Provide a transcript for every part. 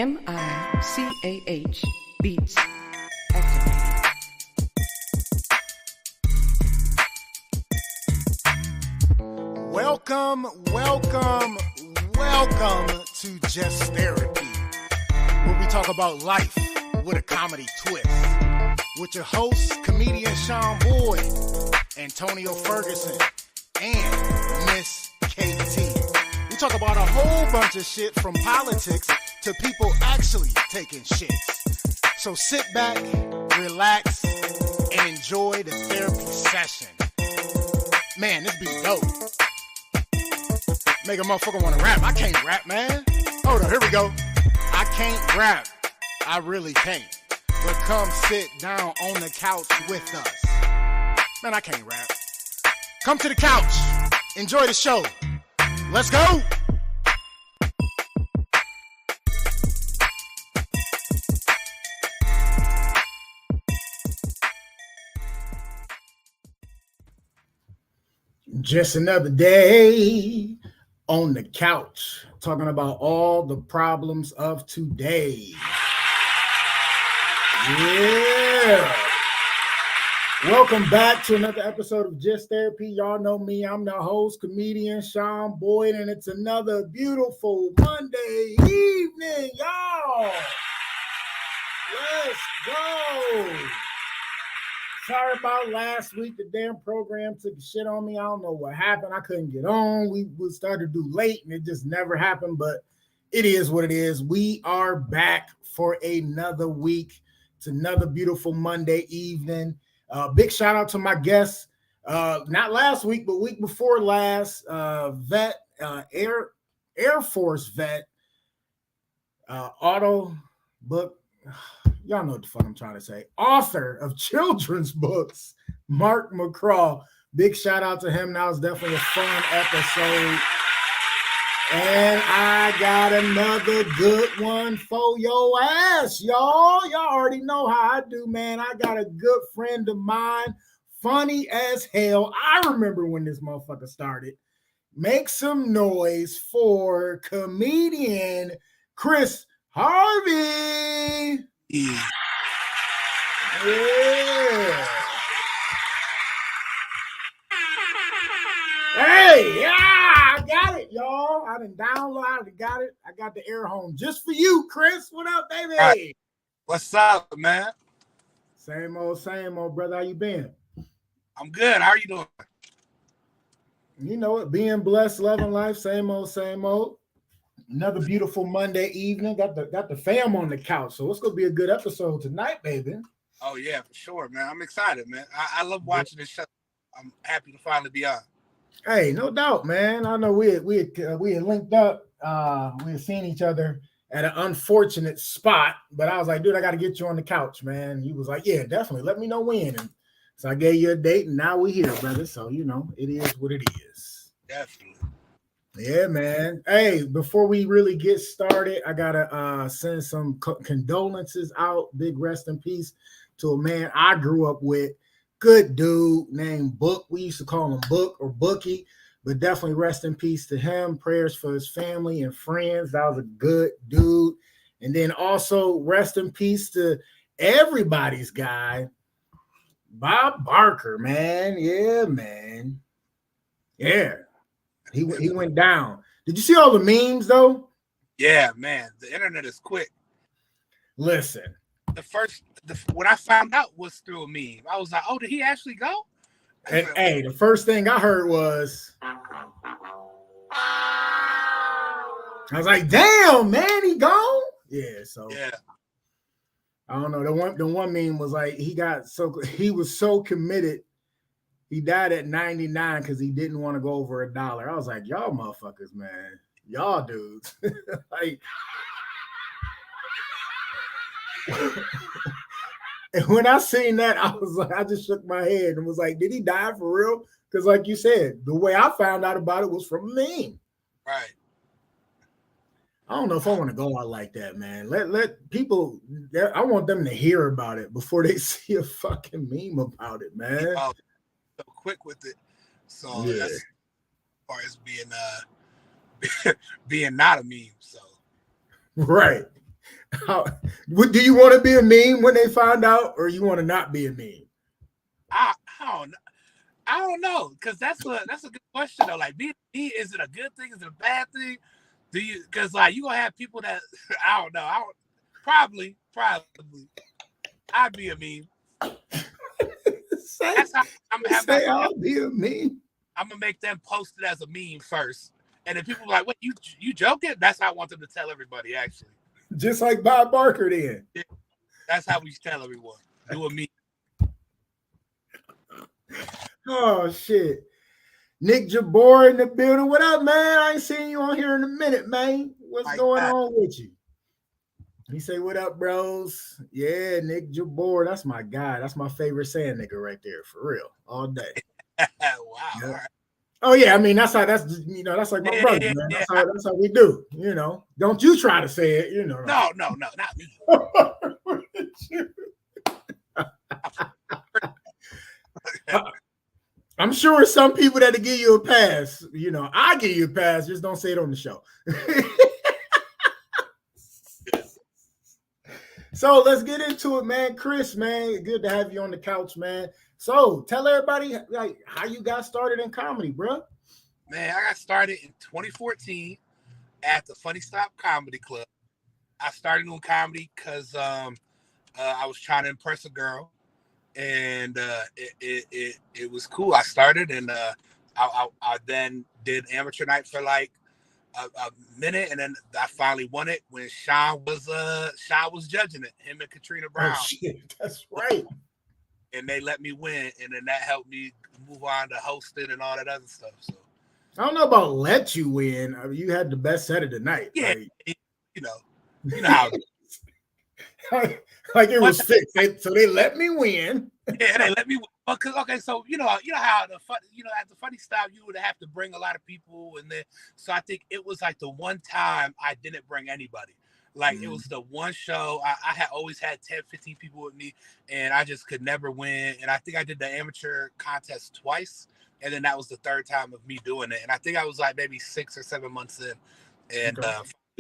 MICAH Beats. Activated. Welcome to Just Therapy, where we talk about life with a comedy twist. With your hosts, comedian Sean Boyd, Antonio Ferguson, and Miss KT. We talk about a whole bunch of shit from politics to people actually taking shits. So sit back, relax, and enjoy the therapy session. Man, this be dope. Make a motherfucker want to rap. I can't rap, man. Hold on, here we go. I can't rap. I really can't. But come sit down on the couch with us. Man, I can't rap. Come to the couch. Enjoy the show. Let's go. Just another day on the couch, talking about all the problems of today. Yeah. Welcome back to another episode of Just Therapy. Y'all know me. I'm the host, comedian Sean Boyd, and it's another beautiful Monday evening, y'all. Let's go. Sorry about last week. The damn program took a shit on me. I don't know what happened. I couldn't get on. We started to do late, and it just never happened, but it is what it is. We are back for another week. It's another beautiful Monday evening. Big shout out to my guests. Not last week, but week before last. Vet, Air Force vet, auto book. Y'all know what the fuck I'm trying to say. Author of children's books, Mark McCraw. Big shout out to him. That was definitely a fun episode. And I got another good one for your ass, y'all. Y'all already know how I do, man. I got a good friend of mine, funny as hell. I remember when this motherfucker started. Make some noise for comedian Chris Harvey. Yeah. Hey, yeah, I got it, y'all. I done downloaded, got it. I got the air home just for you, Chris. What up, baby? Right. What's up, man? Same old, brother. How you been? I'm good. How are you doing? You know it, being blessed, loving life, same old. Another beautiful Monday evening. Got the fam on the couch, so it's gonna be a good episode tonight, baby. Oh yeah, for sure, man. I'm excited, man. I love watching this show. I'm happy to finally be on. Hey, no doubt, man. I know we had linked up. We had seen each other at an unfortunate spot, but I was like, dude, I got to get you on the couch, man. He was like, yeah, definitely. Let me know when. And so I gave you a date, and now we're here, brother. So you know, it is what it is. Definitely. Yeah, man. Hey, before we really get started, I gotta send some condolences out. Big rest in peace to a man I grew up with. Good dude named Book. We used to call him Book or Bookie, but definitely rest in peace to him. Prayers for his family and friends. That was a good dude. And then also rest in peace to everybody's guy, Bob Barker, man. Yeah, man. Yeah. He went down. Did you see all the memes though? Yeah, man. The internet is quick. Listen. When I found out was through a meme. I was like, oh, did he actually go? Hey, the first thing I heard was, I was like, damn, man, he gone? Yeah, so yeah. I don't know. The one meme was like he was so committed. He died at 99 because he didn't want to go over $1. I was like, y'all motherfuckers, man. Y'all dudes. Like, and when I seen that, I was like, I just shook my head and was like, did he die for real? Because like you said, the way I found out about it was from a meme. Right. I don't know if I want to go out like that, man. Let people, I want them to hear about it before they see a fucking meme about it, man. Oh, so quick with it. So yeah. That's as far as being not a meme. So Right. Do you want to be a meme when they find out, or you want to not be a meme? I don't know. I don't know, because that's a good question though. Like, is it a good thing? Is it a bad thing? Do you? Because like you gonna have people that I don't know. Probably I'd be a meme. That's how I'm gonna have my. I'll be a meme. I'm gonna make them post it as a meme first, and then people are like, "What you joking?" That's how I want them to tell everybody. Actually, just like Bob Barker did. Yeah, that's how we tell everyone. Do a meme. Oh shit. Nick Jabor in the building. What up, man? I ain't seen you on here in a minute, man. What's going on with you? He say, what up, bros? Yeah, Nick Jabor. That's my guy. That's my favorite saying nigga right there, for real. All day. Wow. Yeah. All right. Oh yeah, I mean that's like my brother, man. That's how we do, Don't you try to say it, No, not me. I'm sure some people that give you a pass. I give you a pass. Just don't say it on the show. So let's get into it, man. Chris, man, good to have you on the couch, man. So tell everybody like how you got started in comedy, bro. Man, I got started in 2014 at the Funny Stop Comedy Club. I started doing comedy because I was trying to impress a girl, and it was cool. I started, and I then did amateur night for like a minute, and then I finally won it when Sean was judging it. Him and Katrina Brown. Oh shit, that's right. And they let me win, and then that helped me move on to hosting and all that other stuff. So I don't know about let you win. I mean, you had the best set of the night. Yeah, you know how it is. like it was fixed. So they let me win. Yeah, they let me win. Okay, so you know how at the Funny Stop you would have to bring a lot of people, and then so I think it was like the one time I didn't bring anybody. Like it was the one show I had always had 10, 15 people with me, and I just could never win. And I think I did the amateur contest twice, and then that was the third time of me doing it. And I think I was like maybe 6 or 7 months in, and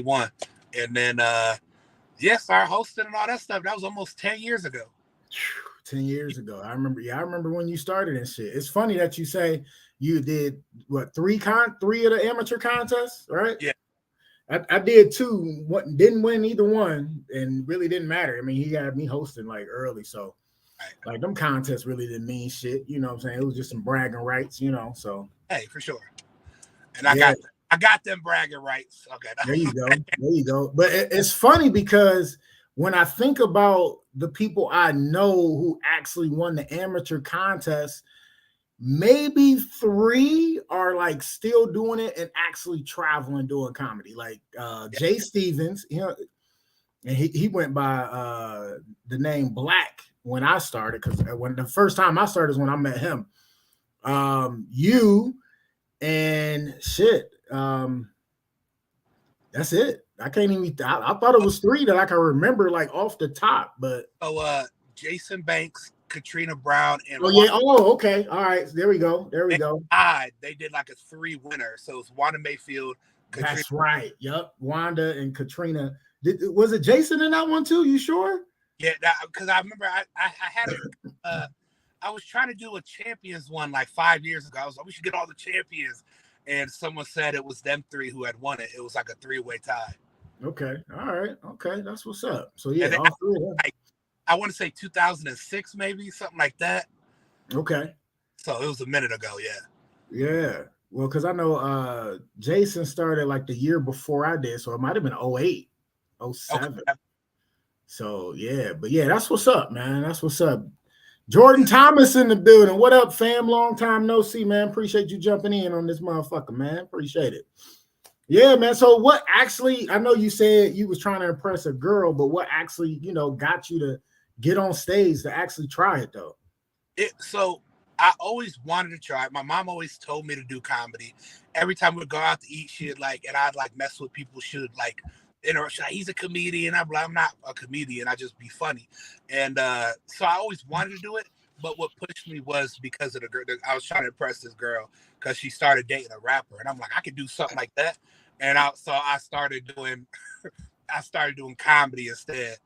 won. And then started hosting and all that stuff. That was almost 10 years ago. 10 years ago. I remember when you started and shit. It's funny that you say you did what three of the amateur contests, right? Yeah. I did two. Didn't win either one, and really didn't matter. I mean, he had me hosting like early, so like them contests really didn't mean shit. You know what I'm saying? It was just some bragging rights, So hey, for sure. And I got them bragging rights. Okay. There you go. But it's funny because when I think about the people I know who actually won the amateur contest, maybe 3 are like still doing it and actually traveling doing comedy. Like Jay Stevens, and he went by the name Black when I started, because when the first time I started is when I met him. You and shit. That's it. I can't even. I thought it was 3 that I can remember like off the top, but Jason Banks, Katrina Brown, and okay. All right. There we go. They did like a 3 winner. So it's Wanda Mayfield. Katrina. That's right. Yep. Wanda and Katrina. Was it Jason in that one too? You sure? Yeah, because I remember I had I was trying to do a champions one like 5 years ago. I was like, we should get all the champions. And someone said it was them 3 who had won it. It was like a 3-way tie. Okay. All right. Okay. That's what's up. So yeah, all 3 of them. I want to say 2006, maybe something like that. Okay. So it was a minute ago. Yeah. Yeah. Well, because I know Jason started like the year before I did. So it might have been 08, 07. Okay. So yeah, but yeah, that's what's up, man. That's what's up. Jordan Thomas in the building. What up, fam? Long time no see, man. Appreciate you jumping in on this motherfucker, man. Appreciate it. Yeah, man. So what actually, I know you said you was trying to impress a girl, but what actually, got you to get on stage to actually try it though? So I always wanted to try it. My mom always told me to do comedy. Every time we'd go out to eat, she'd and I'd mess with people. She'd he's a comedian. I'm like, I'm not a comedian. I just be funny. And so I always wanted to do it. But what pushed me was because of the girl. I was trying to impress this girl because she started dating a rapper. And I'm like, I could do something like that. And so I started doing, I started doing comedy instead.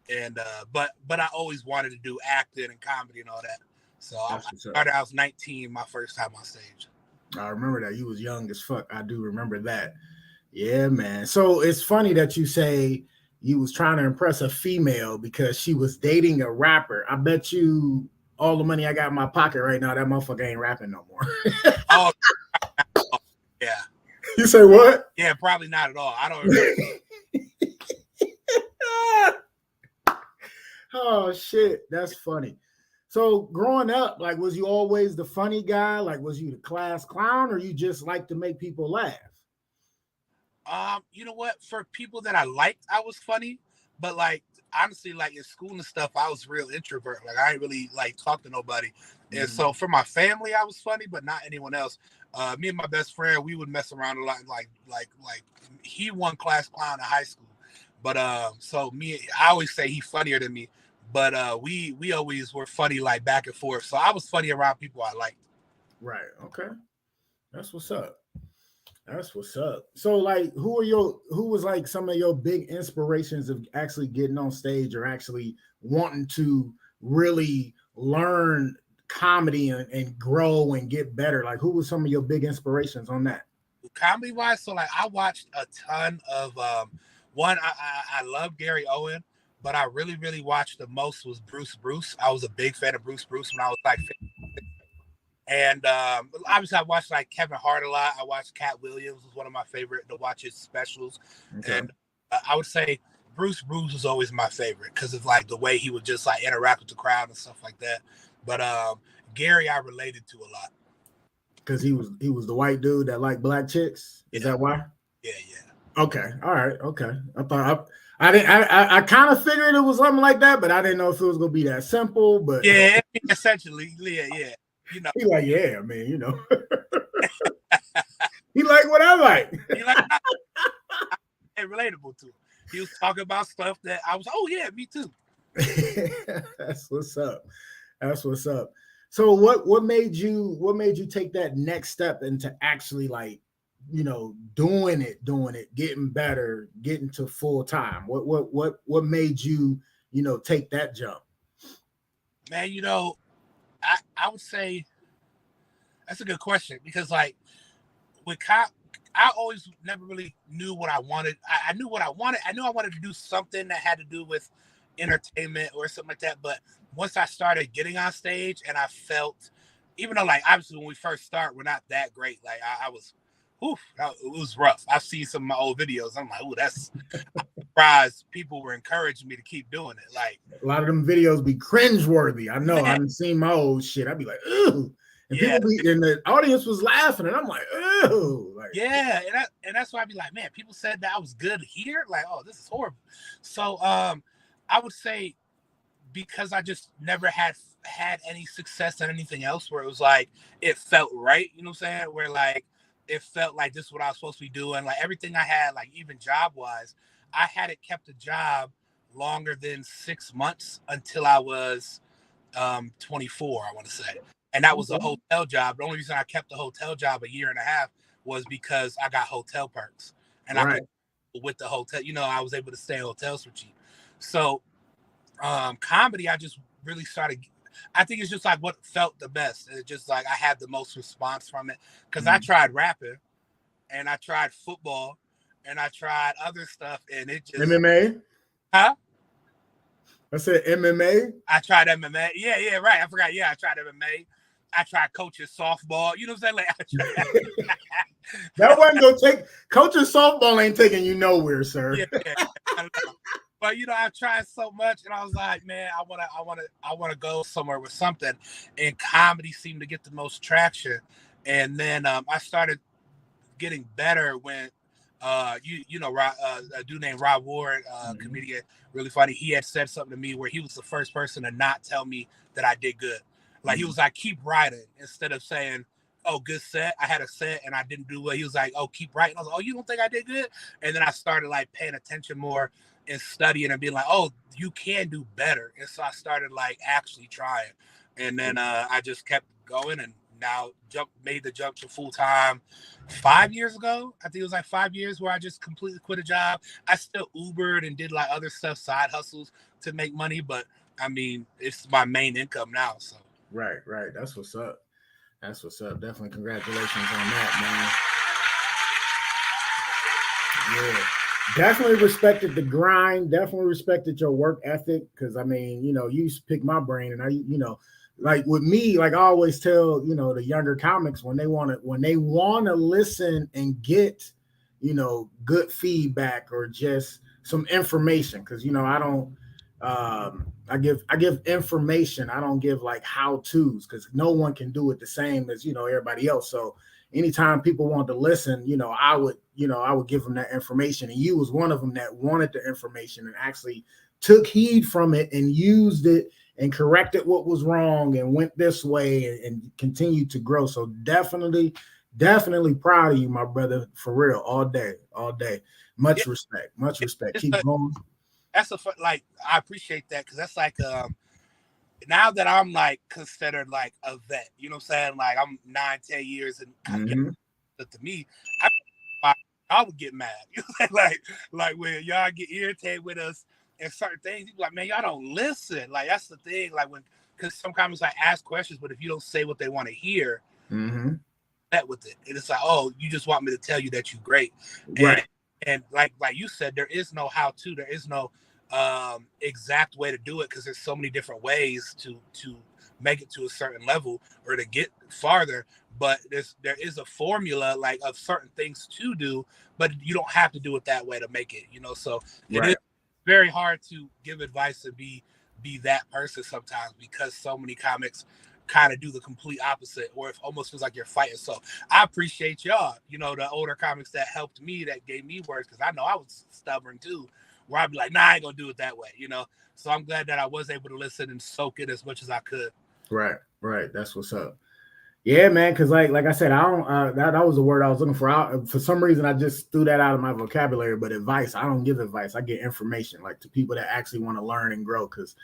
And but I always wanted to do acting and comedy and all that. So I started. I was 19 my first time on stage. I remember that. You was young as fuck. I do remember that. Yeah, man. So it's funny that you say you was trying to impress a female because she was dating a rapper. I bet you all the money I got in my pocket right now, that motherfucker ain't rapping no more. Oh, yeah. You say what? Yeah, probably not at all. I don't remember. Oh shit, that's funny. So growing up, like, was you always the funny guy? Like, was you the class clown, or you just like to make people laugh? You know what? For people that I liked, I was funny, but like honestly, like in school and stuff, I was real introvert. Like I didn't really like talk to nobody. And so for my family, I was funny, but not anyone else. Me and my best friend, we would mess around a lot. Like he won class clown in high school, but so I always say he's funnier than me. But we always were funny, like back and forth. So I was funny around people I liked. Right. Okay. That's what's up. That's what's up. So, like, who was like some of your big inspirations of actually getting on stage or actually wanting to really learn comedy and grow and get better? Like, who was some of your big inspirations on that? Comedy wise, so like I watched a ton of one. I love Gary Owen, but I really watched the most was Bruce. I was a big fan of Bruce when I was like 15. And obviously I watched like Kevin Hart a lot. I watched Cat Williams was one of my favorite to watch his specials. Okay. And I would say Bruce was always my favorite because of like the way he would just like interact with the crowd and stuff like that. But Gary I related to a lot. Because he was the white dude that liked black chicks. Is that why? Yeah. Okay. All right. Okay. I kind of figured it was something like that, but I didn't know if it was gonna be that simple. But yeah, essentially, yeah. You know, he like, yeah, man, you know. He like what I like. He like and relatable to him. He was talking about stuff that I was, oh yeah, me too. That's what's up. So what made you take that next step into actually like, you know, doing it, getting better, getting to full time? What made you, you know, take that jump? Man, you know, I would say that's a good question because like with cop, I always never really knew what I wanted. I knew what I wanted. I knew I wanted to do something that had to do with entertainment or something like that. But once I started getting on stage and I felt, even though like obviously when we first start, we're not that great. Like I was, it was rough. I've seen some of my old videos. I'm like, I'm surprised people were encouraging me to keep doing it. Like a lot of them videos be cringeworthy. I know. I haven't seen my old shit. I'd be like, ooh. And and the audience was laughing, and I'm like, oh, like, yeah, and that's why I'd be like, man, people said that I was good here, like, oh, this is horrible. So, I would say because I just never had any success in anything else, where it was like it felt right, you know what I'm saying? Where like it felt like this is what I was supposed to be doing, like everything I had, like even job wise, I hadn't kept a job longer than 6 months until I was 24, I want to say. And that was a hotel job. The only reason I kept the hotel job a year and a half was because I got hotel perks. And I could, with the hotel, you know, I was able to stay in hotels for cheap. So comedy, I just really started. I think it's just like what felt the best. It's just like I had the most response from it. Because I tried rapping and I tried football and I tried other stuff. And it just. MMA? Huh? I said MMA? I tried MMA. Yeah, right. I forgot. Yeah, I tried MMA. I tried coaching softball. You know what I'm saying? Like, that wasn't gonna take coaching softball ain't taking you nowhere, sir. Yeah. But you know, I've tried so much, and I was like, man, I wanna go somewhere with something. And comedy seemed to get the most traction. And then I started getting better when you know a dude named Rob Ward, comedian, really funny. He had said something to me where he was the first person to not tell me that I did good. Like he was like, keep writing, instead of saying, oh, good set. I had a set and I didn't do well. He was like, oh, keep writing. I was like, oh, you don't think I did good? And then I started like paying attention more and studying and being like, oh, you can do better. And so I started like actually trying. And then I just kept going, and now made the jump to full time 5 years ago. I think it was like 5 years where I just completely quit a job. I still Ubered and did like other stuff, side hustles to make money, but I mean, it's my main income now. So right. That's what's up. Definitely congratulations on that, man. Yeah. Definitely respected the grind. Definitely respected your work ethic. Cause I mean, you used to pick my brain, and like with me, like I always tell, the younger comics when they want to listen and get, good feedback or just some information. Cause I don't, I give information. I don't give like how-tos, because no one can do it the same as, everybody else. So anytime people want to listen, I would give them that information. And you was one of them that wanted the information and actually took heed from it and used it and corrected what was wrong and went this way and continued to grow. So definitely proud of you, my brother, for real, all day. Much respect. Keep going. That's I appreciate that, because that's like now that I'm like considered like a vet, you know what I'm saying? Like I'm 9-10 years, and to me, I would get mad. like when y'all get irritated with us and certain things, people like, man, y'all don't listen. Like that's the thing. Like because some comments like ask questions, but if you don't say what they want to hear, that with it, and it's like, oh, you just want me to tell you that you're great, right? And like you said, there is no how-to. There is no exact way to do it, because there's so many different ways to make it to a certain level or to get farther. But there is a formula like of certain things to do, but you don't have to do it that way to make it. So it is very hard to give advice and be that person sometimes, because so many comics kind of do the complete opposite, or it almost feels like you're fighting. So I appreciate y'all, the older comics that helped me, that gave me words, because I know I was stubborn too, where I'd be like, nah, I ain't gonna do it that way, So I'm glad that I was able to listen and soak it as much as I could. Right. That's what's up. Yeah, man. Because like I said, I don't. That was the word I was looking for. For some reason, I just threw that out of my vocabulary. But advice, I don't give advice. I get information, like to people that actually want to learn and grow. Because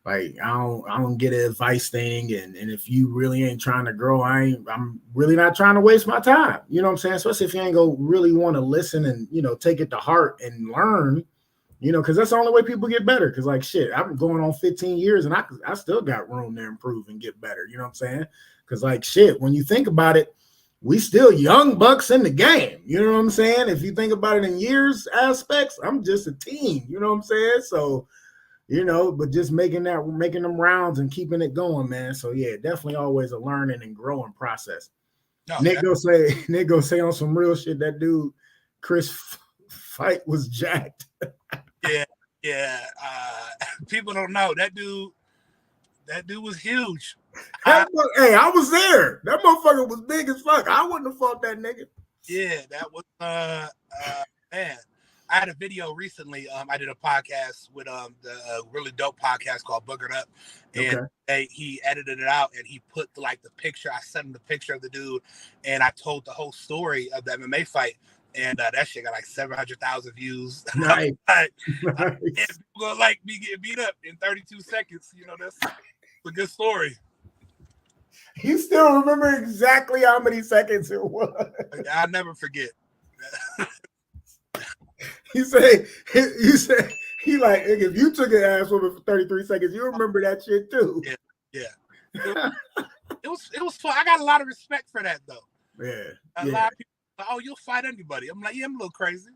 like I don't get an advice thing. And if you really ain't trying to grow, I'm really not trying to waste my time. You know what I'm saying? Especially if you ain't gonna really want to listen and take it to heart and learn. Because that's the only way people get better. Because like shit, I've been going on 15 years and I still got room to improve and get better. You know what I'm saying? Because like shit, when you think about it, we still young bucks in the game. You know what I'm saying? If you think about it in years aspects, I'm just a teen. You know what I'm saying? So, but just making them rounds and keeping it going, man. So yeah, definitely always a learning and growing process. No, Nick go say on some real shit, that dude Chris fight was jacked. Yeah. People don't know that dude. That dude was huge. Hey, I was there. That motherfucker was big as fuck. I wouldn't have fought that nigga. Yeah, that was man. I had a video recently. I did a podcast with the really dope podcast called Boogered Up, and he edited it out and he put the picture. I sent him the picture of the dude, and I told the whole story of the MMA fight. And that shit got like 700,000 views. Nice. People gonna like me getting beat up in 32 seconds. That's a good story. You still remember exactly how many seconds it was? I'll never forget. You say he like, if you took an ass whooping for 33 seconds, you remember that shit too. Yeah. It was fun. I got a lot of respect for that though. Yeah. A lot of people. Oh, you'll fight anybody. I'm like, yeah, I'm a little crazy.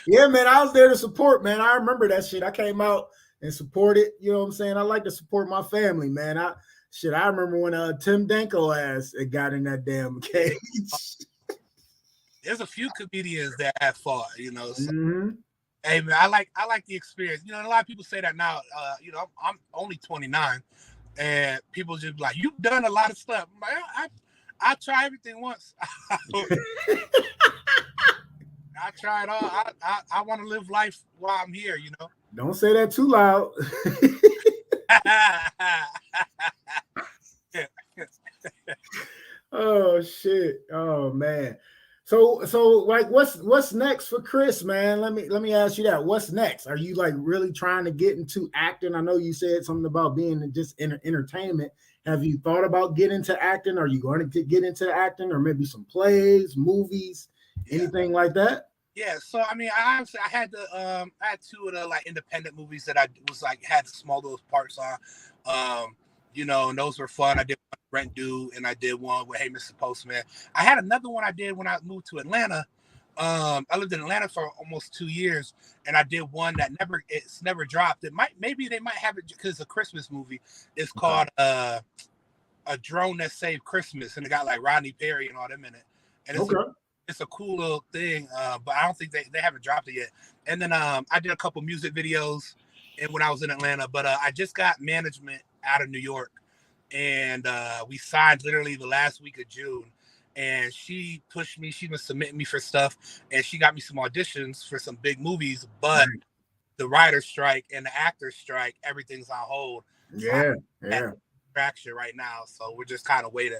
Yeah, man, I was there to support, man. I remember that shit. I came out and supported. You know what I'm saying? I like to support my family, man. I remember when Tim Danko ass got in that damn cage. There's a few comedians that have fought, So, hey, man, I like the experience. A lot of people say that now. I'm only 29, and people just be like, you've done a lot of stuff. I'm like, I try everything once. I try it all. I want to live life while I'm here, Don't say that too loud. Oh shit. Oh man. So like what's next for Chris, man? Let me ask you that. What's next? Are you like really trying to get into acting? I know you said something about being just in entertainment. Have you thought about getting into acting? Are you going to get into acting, or maybe some plays, movies, anything like that? Yeah, so I mean, I honestly I had two of the like independent movies that I was like had small little parts on, and those were fun. I did one with Rent Due, and I did one with Hey Mr. Postman. I had another one I did when I moved to Atlanta. I lived in Atlanta for almost 2 years, and I did one that it's never dropped. Maybe they might have it because it's a Christmas movie. It's called A Drone That Saved Christmas, and it got like Rodney Perry and all them in it, and it's a cool little thing, but I don't think they haven't dropped it yet. And then I did a couple music videos and when I was in Atlanta, but I just got management out of New York, and we signed literally the last week of June. And she pushed me. She was submitting me for stuff, and she got me some auditions for some big movies. But the writer's strike and the actor's strike, everything's on hold. Yeah, traction right now, so we're just kind of waiting.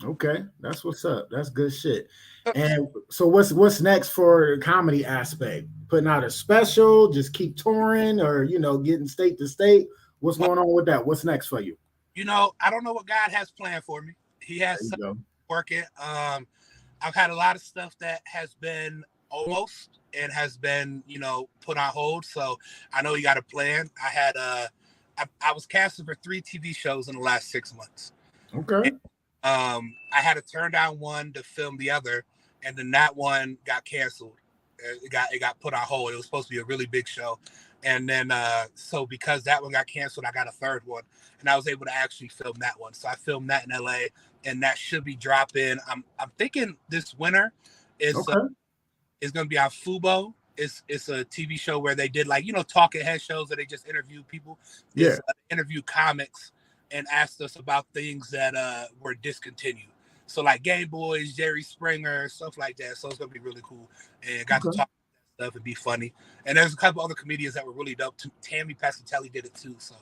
Okay, that's what's up. That's good shit. And so what's next for the comedy aspect? Putting out a special, just keep touring, or getting state to state? What's going on with that? What's next for you? I don't know what God has planned for me. He has something working. I've had a lot of stuff that has been almost and has been, put on hold. So I know he got a plan. I was casted for 3 TV shows in the last 6 months. Okay. I had to turn down one to film the other, and then that one got canceled. It got put on hold. It was supposed to be a really big show, and then so because that one got canceled, I got a third one, and I was able to actually film that one. So I filmed that in LA, and that should be dropping. I'm thinking this winter is going to be on Fubo. It's a TV show where they did like talking head shows that they just interview people. Interview comics and asked us about things that were discontinued. So like Game Boys, Jerry Springer, stuff like that. So it's gonna be really cool, and got to talk about that stuff and be funny. And there's a couple other comedians that were really dope. Tammy Pascatelli did it too. So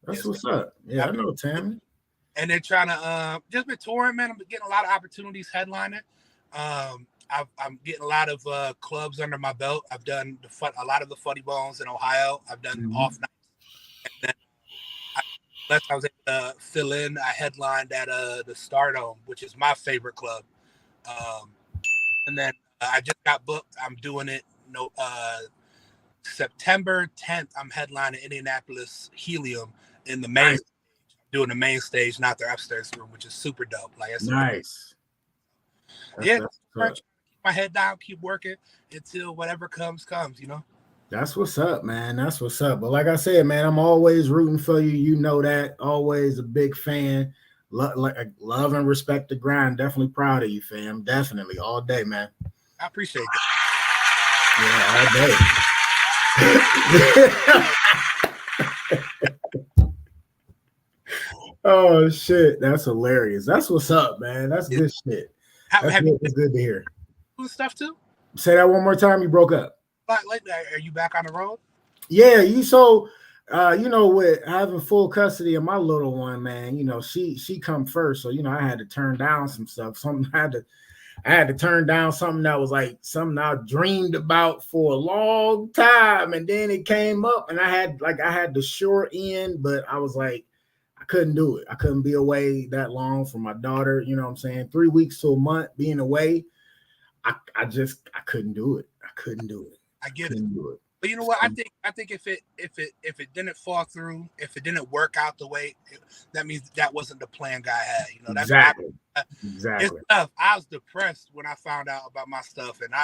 that's what's up. Yeah, I know Tammy. And they're trying to just been touring, man. I'm getting a lot of opportunities headlining. I'm getting a lot of clubs under my belt. I've done a lot of the Funny Bones in Ohio. I've done off nights. And then I was able to fill in. I headlined at the Stardome, which is my favorite club. And then I just got booked. I'm doing it. September 10th. I'm headlining Indianapolis Helium in the main. Stage. I'm doing the main stage, not their upstairs room, which is super dope. Like it's nice. Keep my head down, keep working until whatever comes. That's what's up, man. That's what's up. But like I said, man, I'm always rooting for you. You know that. Always a big fan. Love and respect the grind. Definitely proud of you, fam. Definitely. All day, man. I appreciate that. Yeah, all day. Oh, shit. That's hilarious. That's what's up, man. That's good shit. That's good to hear. Stuff too? Say that one more time. You broke up. Are you back on the road? Yeah, with having full custody of my little one, man, she come first. So, I had to turn down some stuff. I had to turn down something that was like something I dreamed about for a long time. And then it came up and I had the short end, but I was like, I couldn't do it. I couldn't be away that long from my daughter. You know what I'm saying? 3 weeks to a month being away. I couldn't do it. I couldn't do it. I get it. But you know what? I think if it didn't fall through, if it didn't work out the way, that means that wasn't the plan God had. That's exactly. It's tough. I was depressed when I found out about my stuff, and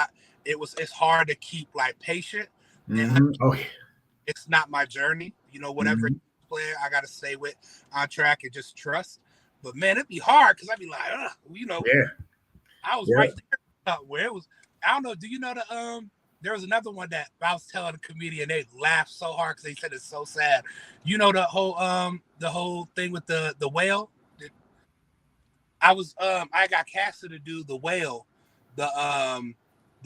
it's hard to keep like patient. And it's not my journey. Whatever plan, I gotta stay with on track and just trust. But man, it'd be hard because I'd be like, I was right there where it was. I don't know. Do you know there was another one that I was telling a comedian, they laughed so hard because they said it's so sad. The whole thing with the whale. I got casted to do The Whale, the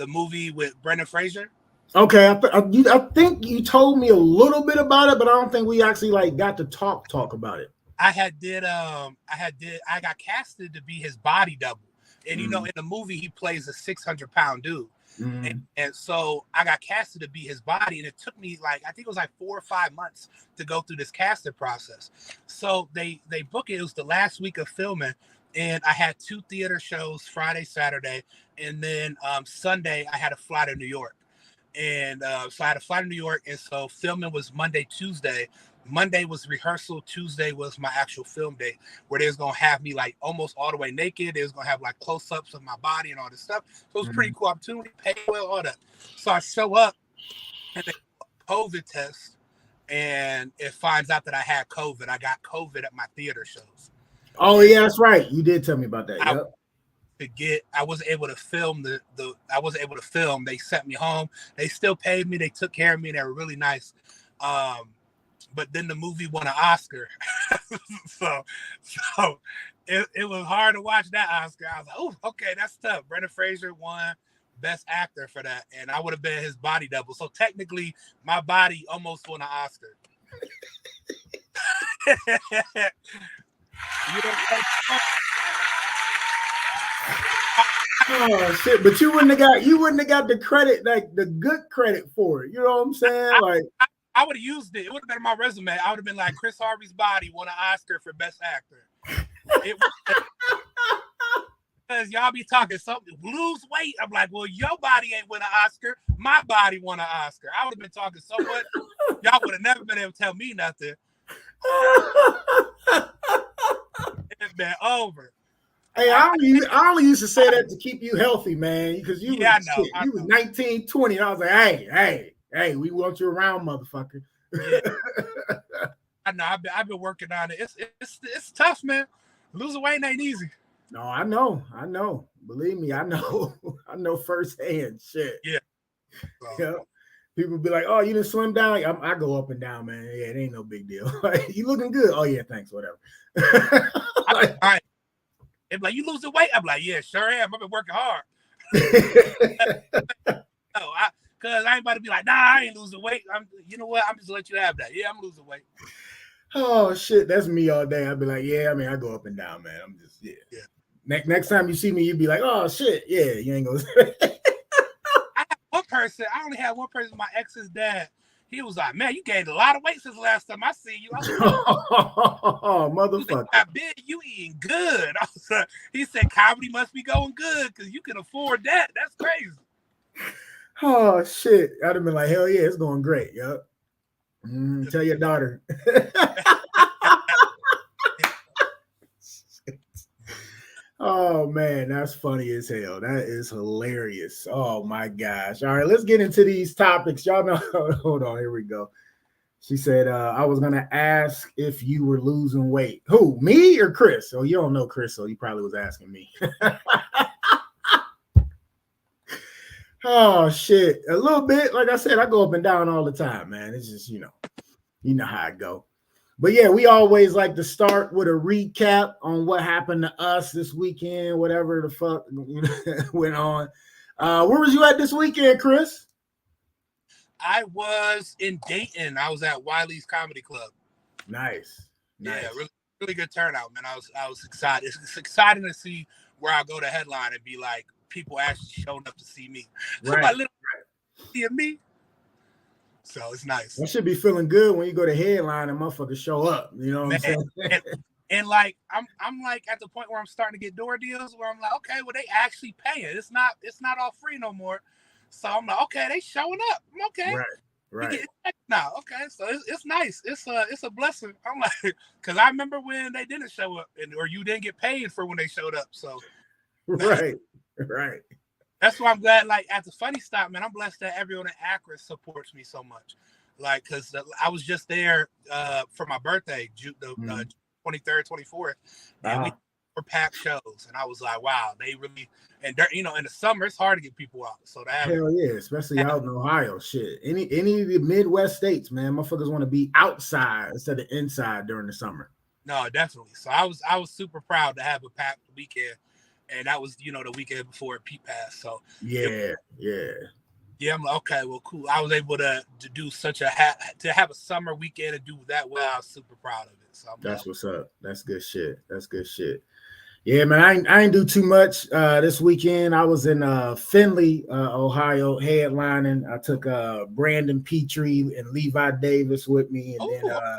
movie with Brendan Fraser. Okay, I think you told me a little bit about it, but I don't think we actually got to talk about it. I got casted to be his body double. And in the movie he plays a 600-pound dude. And so I got casted to be his body, and it took me like, I think it was like 4 or 5 months to go through this casting process. So they booked it. It was the last week of filming, and I had 2 theater shows, Friday, Saturday, and then Sunday I had to fly to New York. And so I had to fly to New York, and so filming was Monday, Tuesday. Monday was rehearsal. Tuesday was my actual film day, where they was gonna have me like almost all the way naked. They was gonna have like close-ups of my body and all this stuff. So it was pretty cool opportunity, paid well, all that. So I show up and they do a COVID test, and it finds out that I had COVID. I got COVID at my theater shows. Oh yeah, that's right. You did tell me about that. Yep. I wasn't able to film I wasn't able to film. They sent me home. They still paid me. They took care of me. They were really nice. But then the movie won an Oscar. so it was hard to watch that Oscar. I was like, oh, okay, that's tough. Brendan Fraser won Best Actor for that, and I would have been his body double. So technically, my body almost won an Oscar. Oh shit! But you wouldn't have got the credit, like the good credit for it. You know what I'm saying? Like I would have used it. It would have been in my resume. I would have been like, Chris Harvey's body won an Oscar for Best Actor. Because y'all be talking something, lose weight. I'm like, well, your body ain't win an Oscar. My body won an Oscar. I would have been talking so much. Y'all would have never been able to tell me nothing. It's been over. Hey, I only used to say that to keep you healthy, man. Because you was 19, 20. And I was like, hey, we want you around, motherfucker. Yeah. I know. I've been working on it. It's tough, man. Losing weight ain't easy. No, I know. Believe me, I know. I know firsthand. Shit. Yeah. Yeah. People be like, "Oh, you didn't slim down." I go up and down, man. Yeah, it ain't no big deal. You looking good? Oh yeah, thanks. Whatever. It's like, you losing weight? I'm like, yeah, sure am. I've been working hard. Because I ain't about to be like, nah, I ain't losing weight. You know what? I'm just let you have that. Yeah, I'm losing weight. Oh shit, that's me all day. I'd be like, yeah, I mean, I go up and down, man. I'm just Next time you see me, you'd be like, oh shit, yeah, you ain't gonna. I only had one person, my ex's dad. He was like, man, you gained a lot of weight since the last time I seen you. I was like, oh, motherfucker. I bet you eating good. He said, comedy must be going good because you can afford that. That's crazy. Oh, shit. I'd have been like, hell yeah, it's going great. Yep. Tell your daughter. Oh man, that's funny as hell. That is hilarious. Oh my gosh. All right, let's get into these topics. Y'all know, hold on, here we go. She said, I was gonna ask if you were losing weight. Who, me or Chris? Oh, you don't know Chris, so you probably was asking me. Oh shit. A little bit. Like I said, I go up and down all the time, man. It's just, you know how I go. But yeah, we always like to start with a recap on what happened to us this weekend, whatever the fuck went on. Where was you at this weekend, Chris? I was in Dayton. I was at Wiley's Comedy Club. Nice. Yeah, really, really good turnout, man. I was excited. It's exciting to see where I go to headline and be like, people actually showing up to see me. Right. Seeing me. So it's nice. I should be feeling good when you go to headline and motherfuckers show up. You know what I'm saying? And like I'm like at the point where I'm starting to get door deals where I'm like, okay, well they actually paying. It's not all free no more. So I'm like, okay, they showing up. I'm okay. Right. Now, okay, so it's nice. It's a blessing. I'm like, because I remember when they didn't show up, or you didn't get paid for when they showed up. So right. That's why I'm glad, like, at the Funny Stop, man, I'm blessed that everyone in Akron supports me so much. Like, because I was just there for my birthday, the 23rd, 24th, and we were packed shows. And I was like, wow, they really, and in the summer, it's hard to get people out. So that hell yeah, especially out in Ohio, shit. Any of the Midwest states, man, motherfuckers want to be outside instead of inside during the summer. No, definitely. So I was super proud to have a packed weekend. And that was, the weekend before Pete passed. So yeah. I'm like, okay, well, cool. I was able to do to have a summer weekend and do that well. I was super proud of it. So that's what's up. That's good shit. Yeah, man, I ain't do too much this weekend. I was in Findlay, Ohio, headlining. I took Brandon Petrie and Levi Davis with me, Oh,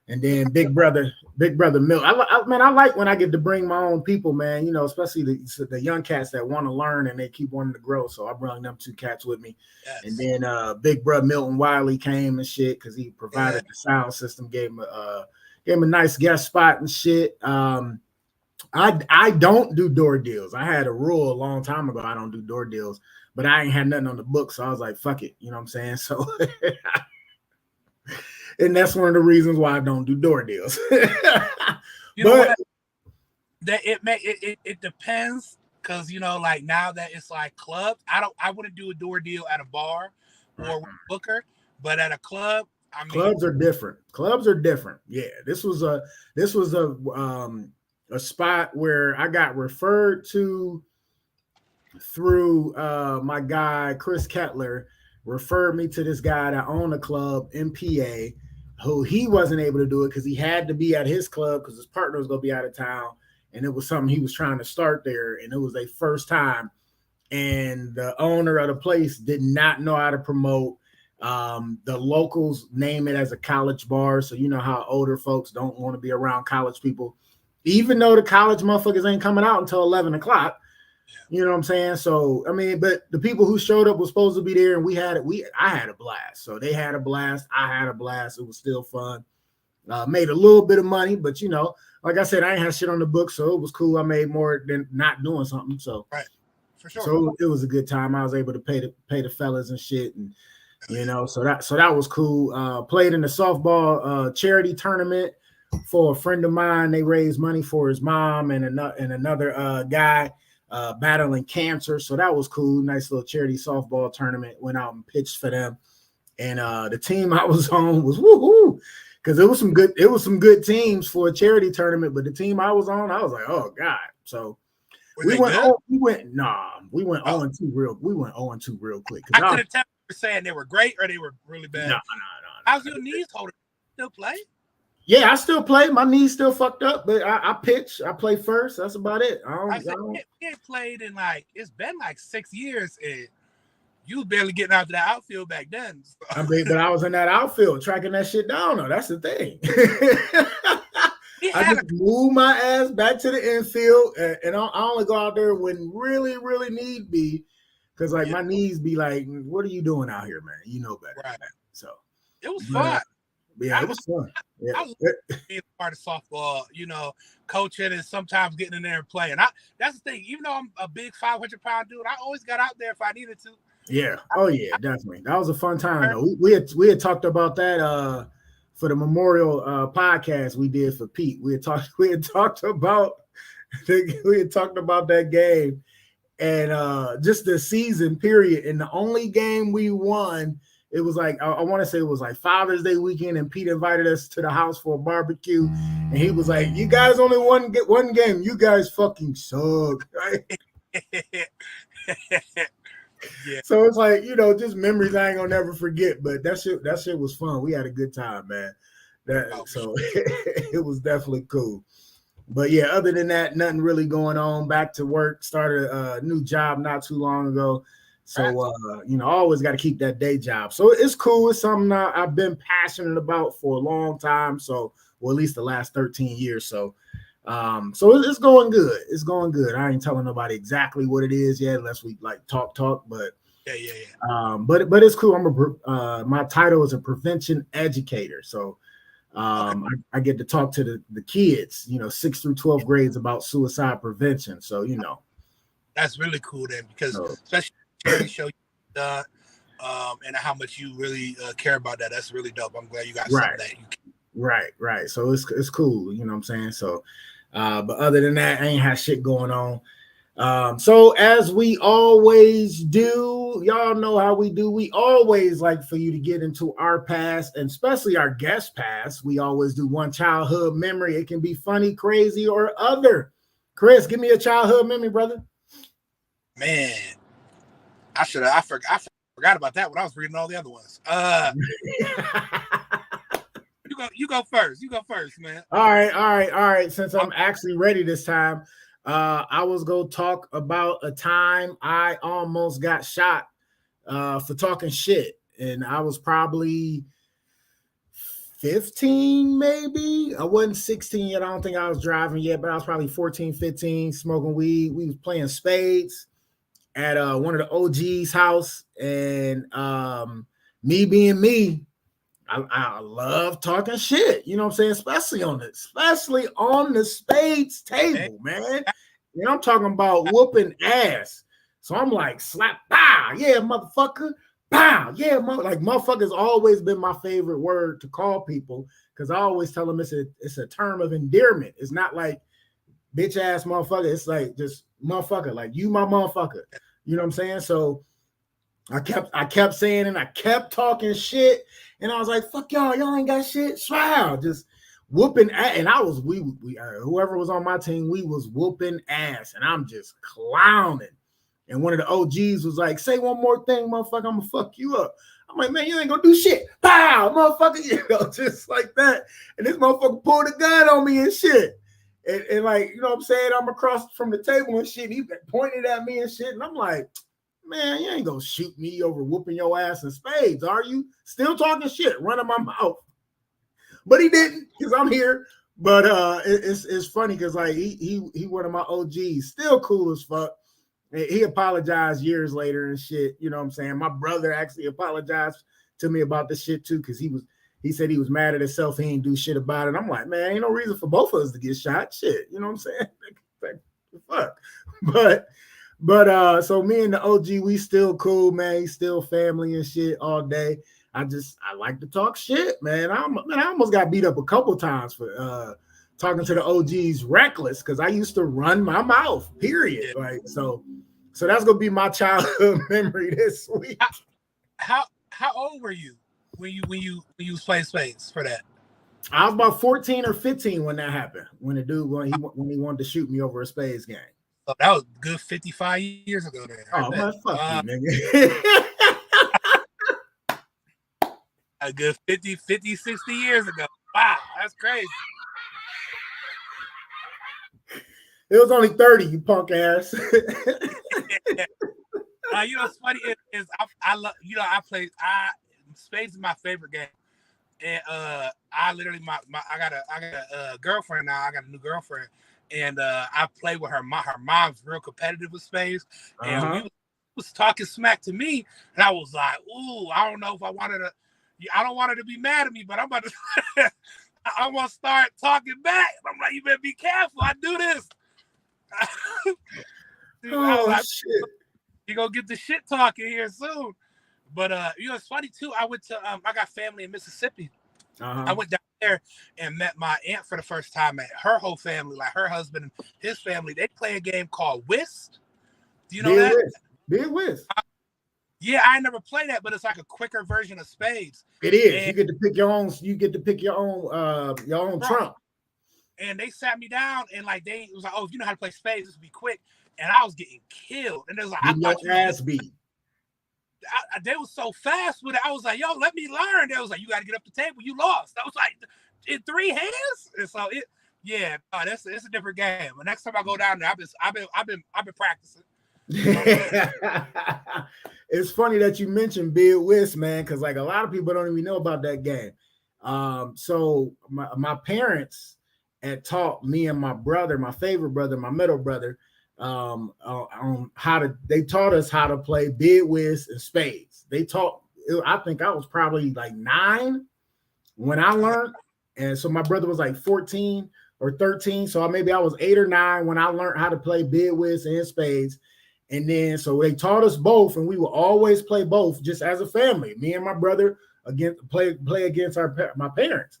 and then Big Brother Milk. Man, I like when I get to bring my own people, man. You know, especially the young cats that want to learn and they keep wanting to grow. So I brought them two cats with me, and yes. then Big Brother Milton Wiley came and shit because he Yeah. provided the sound system, gave him a nice guest spot and shit. I don't do door deals. I had a rule a long time ago. I don't do door deals, but I ain't had nothing on the book, so I was like, "Fuck it," you know what I'm saying? So, and that's one of the reasons why I don't do door deals. You know But what? That it depends because like now that it's like clubs, I wouldn't do a door deal at a bar or with a booker, but at a club, I mean, clubs are different. Clubs are different. Yeah, this was a spot where I got referred to through my guy Chris Kettler. Referred me to this guy that owned a club in PA, who he wasn't able to do it because he had to be at his club because his partner was gonna be out of town, and it was something he was trying to start there, and it was their first time, and the owner of the place did not know how to promote. The locals name it as a college bar, so you know how older folks don't want to be around college people, even though the college motherfuckers ain't coming out until 11 o'clock. You know what I'm saying? So I mean, but the people who showed up were supposed to be there, and I had a blast. So they had a blast. I had a blast. It was still fun. Made a little bit of money, but like I said, I ain't had shit on the book, so it was cool. I made more than not doing something. So right, for sure. so it was a good time. I was able to pay the fellas and shit, and so that was cool. Played in the softball charity tournament for a friend of mine. They raised money for his mom and another guy battling cancer. So that was cool. Nice little charity softball tournament. Went out and pitched for them. And the team I was on was woohoo. Because it was some good teams for a charity tournament, but the team I was on, I was like, oh God. So Were they good? we went 0 2 real quick. I couldn't tell if you were saying they were great or they were really bad. No. How's your knees holding? Still play? Yeah, I still play. My knee's still fucked up, but I pitch. I play first. That's about it. We ain't played in it's been like 6 years, and you was barely getting out to that outfield back then. So. I mean, but I was in that outfield tracking that shit down. Though that's the thing. I just move my ass back to the infield, and I only go out there when really, really need be, because my knees be like, "What are you doing out here, man? You know better." Right. So it was fun. Yeah, it was fun. Yeah. I love being part of softball, coaching and sometimes getting in there and playing. That's the thing. Even though I'm a big 500-pound dude, I always got out there if I needed to. Yeah. Oh yeah, definitely. That was a fun time though. We had talked about that for the memorial podcast we did for Pete. We had talked about that game and just the season period. And the only game we won, it was like I want to say it was like Father's Day weekend, and Pete invited us to the house for a barbecue, and he was like, "You guys only won one game. You guys fucking suck." Right? Yeah. So it's like, just memories I ain't gonna never forget. But that shit was fun. We had a good time, man. So it was definitely cool. But yeah, other than that, nothing really going on. Back to work. Started a new job not too long ago. So always got to keep that day job. So it's cool. It's something I've been passionate about for a long time. So, well, at least the last 13 years. So it's going good. It's going good. I ain't telling nobody exactly what it is yet, unless we talk. But yeah. But it's cool. My title is a prevention educator. So I get to talk to the kids, 6th through 12th grades about suicide prevention. So that's really cool then, because especially the show you've done, and how much you really care about that. That's really dope. I'm glad you got something that you can. Right. So it's cool. You know what I'm saying? So, but other than that, I ain't had shit going on. So as we always do, y'all know how we do. We always like for you to get into our past, and especially our guest past. We always do one childhood memory. It can be funny, crazy, or other. Chris, give me a childhood memory, brother. Man, I forgot about that when I was reading all the other ones. You go first. You go first, man. All right. Since I'm actually ready this time, I was going to talk about a time I almost got shot for talking shit. And I was probably 15, maybe. I wasn't 16 yet. I don't think I was driving yet, but I was probably 14, 15, smoking weed. We was playing spades at one of the OG's house. And me being me, I love talking shit. You know what I'm saying? Especially on the spades table, man. You know, I'm talking about whooping ass. So I'm like, slap, bah, yeah, motherfucker. Bah, yeah, like motherfucker's always been my favorite word to call people because I always tell them it's a term of endearment. It's not like bitch ass motherfucker. It's like just motherfucker, like you my motherfucker. You know what I'm saying? So I kept saying and I kept talking shit, and I was like, fuck y'all ain't got shit. Wow, just whooping ass. And I was whoever was on my team, we was whooping ass, and I'm just clowning. And one of the OGs was like, say one more thing, motherfucker, I'm gonna fuck you up. I'm like, man, you ain't gonna do shit. Pow, motherfucker, you know, just like that. And this motherfucker pulled a gun on me and shit. And like, you know what I'm saying? I'm across from the table and shit. He pointed at me and shit. And I'm like, man, you ain't gonna shoot me over whooping your ass in spades, are you? Still talking shit, running my mouth. But he didn't, because I'm here. But it's funny because like he one of my OGs, still cool as fuck. He apologized years later and shit. You know what I'm saying? My brother actually apologized to me about this shit too, because he said he was mad at himself. He ain't do shit about it. I'm like, man, ain't no reason for both of us to get shot. Shit, you know what I'm saying? Like, fuck. But so me and the OG, we still cool, man. He's still family and shit all day. I like to talk shit, man. I almost got beat up a couple times for talking to the OGs reckless because I used to run my mouth, period. Like so that's gonna be my childhood memory this week. How old were you when you was playing spades for that? I was about 14 or 15 when that happened. When the dude when he wanted to shoot me over a spades game. Oh, that was good 55 years ago then. Oh man, fuck you, nigga. A good 50, 60 years ago. Wow, that's crazy. It was only 30, you punk ass. You know what's funny is I love, you know, spades is my favorite game. And I literally I got a girlfriend now. I got a new girlfriend, and I play with her mom. Her mom's real competitive with spades, and we was talking smack to me, and I was like, "Ooh, I don't know if I wanted to. I don't want her to be mad at me, but I'm about to. I want to start talking back." I'm like, "You better be careful. I do this." Dude, I was like, shit. You gonna get the shit talking here soon. But you know, it's funny too. I went to I got family in Mississippi. I went down there and met my aunt for the first time. And her whole family, like her husband and his family, they play a game called whist. Do you know that? Big whist. Yeah, I never played that, but it's like a quicker version of spades. It is. And you get to pick your own. You get to pick your own trump. And they sat me down and like it was like, oh, if you know how to play spades, this would be quick. And I was getting killed. And it was like, I thought your ass beat. They was so fast with it. I was like, yo, let me learn. They was like, you got to get up the table. You lost. I was like, in 3 hands. And so it's a different game. The next time I go down there, I've been practicing. It's funny that you mentioned Big Whist, man, because like a lot of people don't even know about that game. So my parents had taught me and my brother, my favorite brother, my middle brother, on they taught us how to play Big Whist and spades. I think I was probably like 9 when I learned, and so my brother was like 14 or 13, so maybe I was 8 or 9 when I learned how to play Big Whist and spades. And then so they taught us both, and we would always play both just as a family. Me and my brother play against my parents,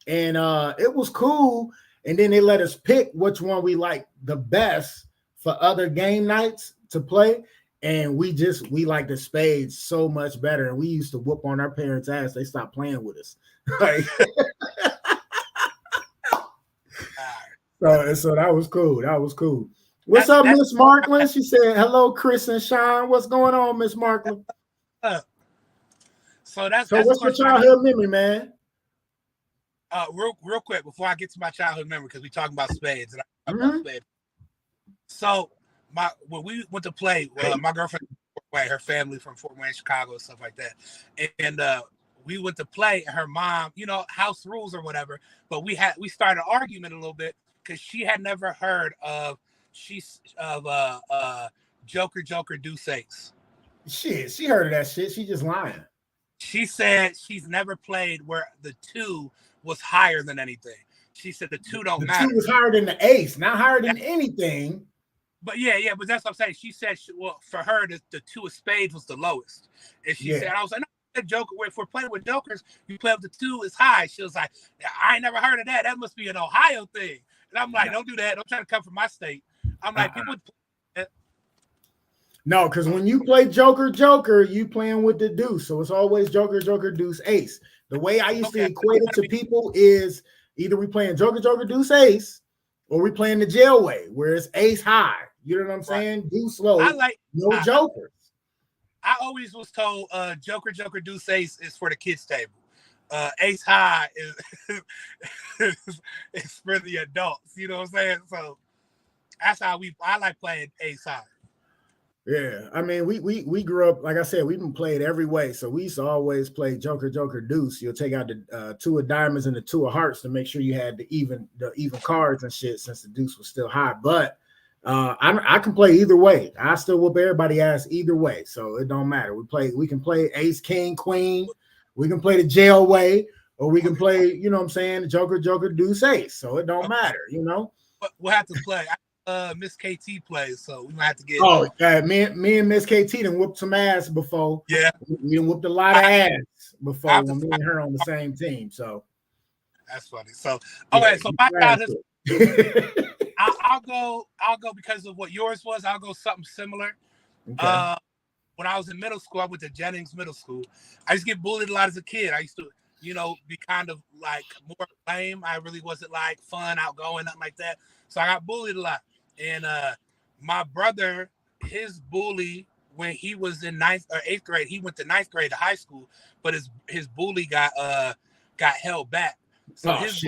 and it was cool. And then they let us pick which one we like the best for other game nights to play. And we like the spades so much better. And we used to whoop on our parents' ass. They stopped playing with us. Like, so that was cool. That was cool. What's up, Miss Marklin? She said, hello, Chris and Sean. What's going on, Miss Marklin? So that's what's your childhood memory, man? Real quick before I get to my childhood memory, because we talking about spades and I talk about spades. So when we went to play, my girlfriend, her family from Fort Wayne, Chicago, and stuff like that, and we went to play. And her mom, house rules or whatever, but we started an argument a little bit because she had never heard of Joker Deuce Ace. Shit, she heard of that shit. She just lying. She said she's never played where the 2 was higher than anything. She said the 2 don't matter. The 2 was higher than the ace, not higher than anything. But but that's what I'm saying. She said, for her, the 2 of spades was the lowest. And she said, I was like, no, Joker. If we're playing with jokers, you play with the 2 is high. She was like, I ain't never heard of that. That must be an Ohio thing. And I'm like, don't do that. Don't try to come from my state. I'm like, people. No, because when you play Joker, you playing with the deuce. So it's always Joker, deuce, ace. The way I used to equate it to people is either we playing Joker, deuce, ace, or we playing the jail way, where it's ace high. You know what I'm saying? Right. Deuce low. No jokers. I always was told Joker, deuce, ace is for the kids' table. Ace high is for the adults. You know what I'm saying? So that's how I like playing ace high. Yeah, I mean, we grew up, like I said, we've been played every way. So we used to always play Joker, deuce. You'll take out the 2 of diamonds and the 2 of hearts to make sure you had the even cards and shit, since the deuce was still high. But I can play either way. I still whoop everybody ass either way, so it don't matter. We can play ace, king, queen. We can play the jail way, or we can play, you know what I'm saying, Joker, deuce, ace. So it don't matter, But we'll have to play. Miss KT plays, so we might have to get. Oh, me and Miss KT done whooped some ass before. Yeah, we done whooped a lot of ass before when me and her on the same team. So that's funny. So okay, so my childhood, I'll go because of what yours was. I'll go something similar. Okay. When I was in middle school, I went to Jennings Middle School. I used to get bullied a lot as a kid. I used to, be kind of like more lame. I really wasn't like fun, outgoing, nothing like that. So I got bullied a lot. And my brother, his bully, when he was in 9th or 8th grade, he went to 9th grade to high school, but his bully got held back. So his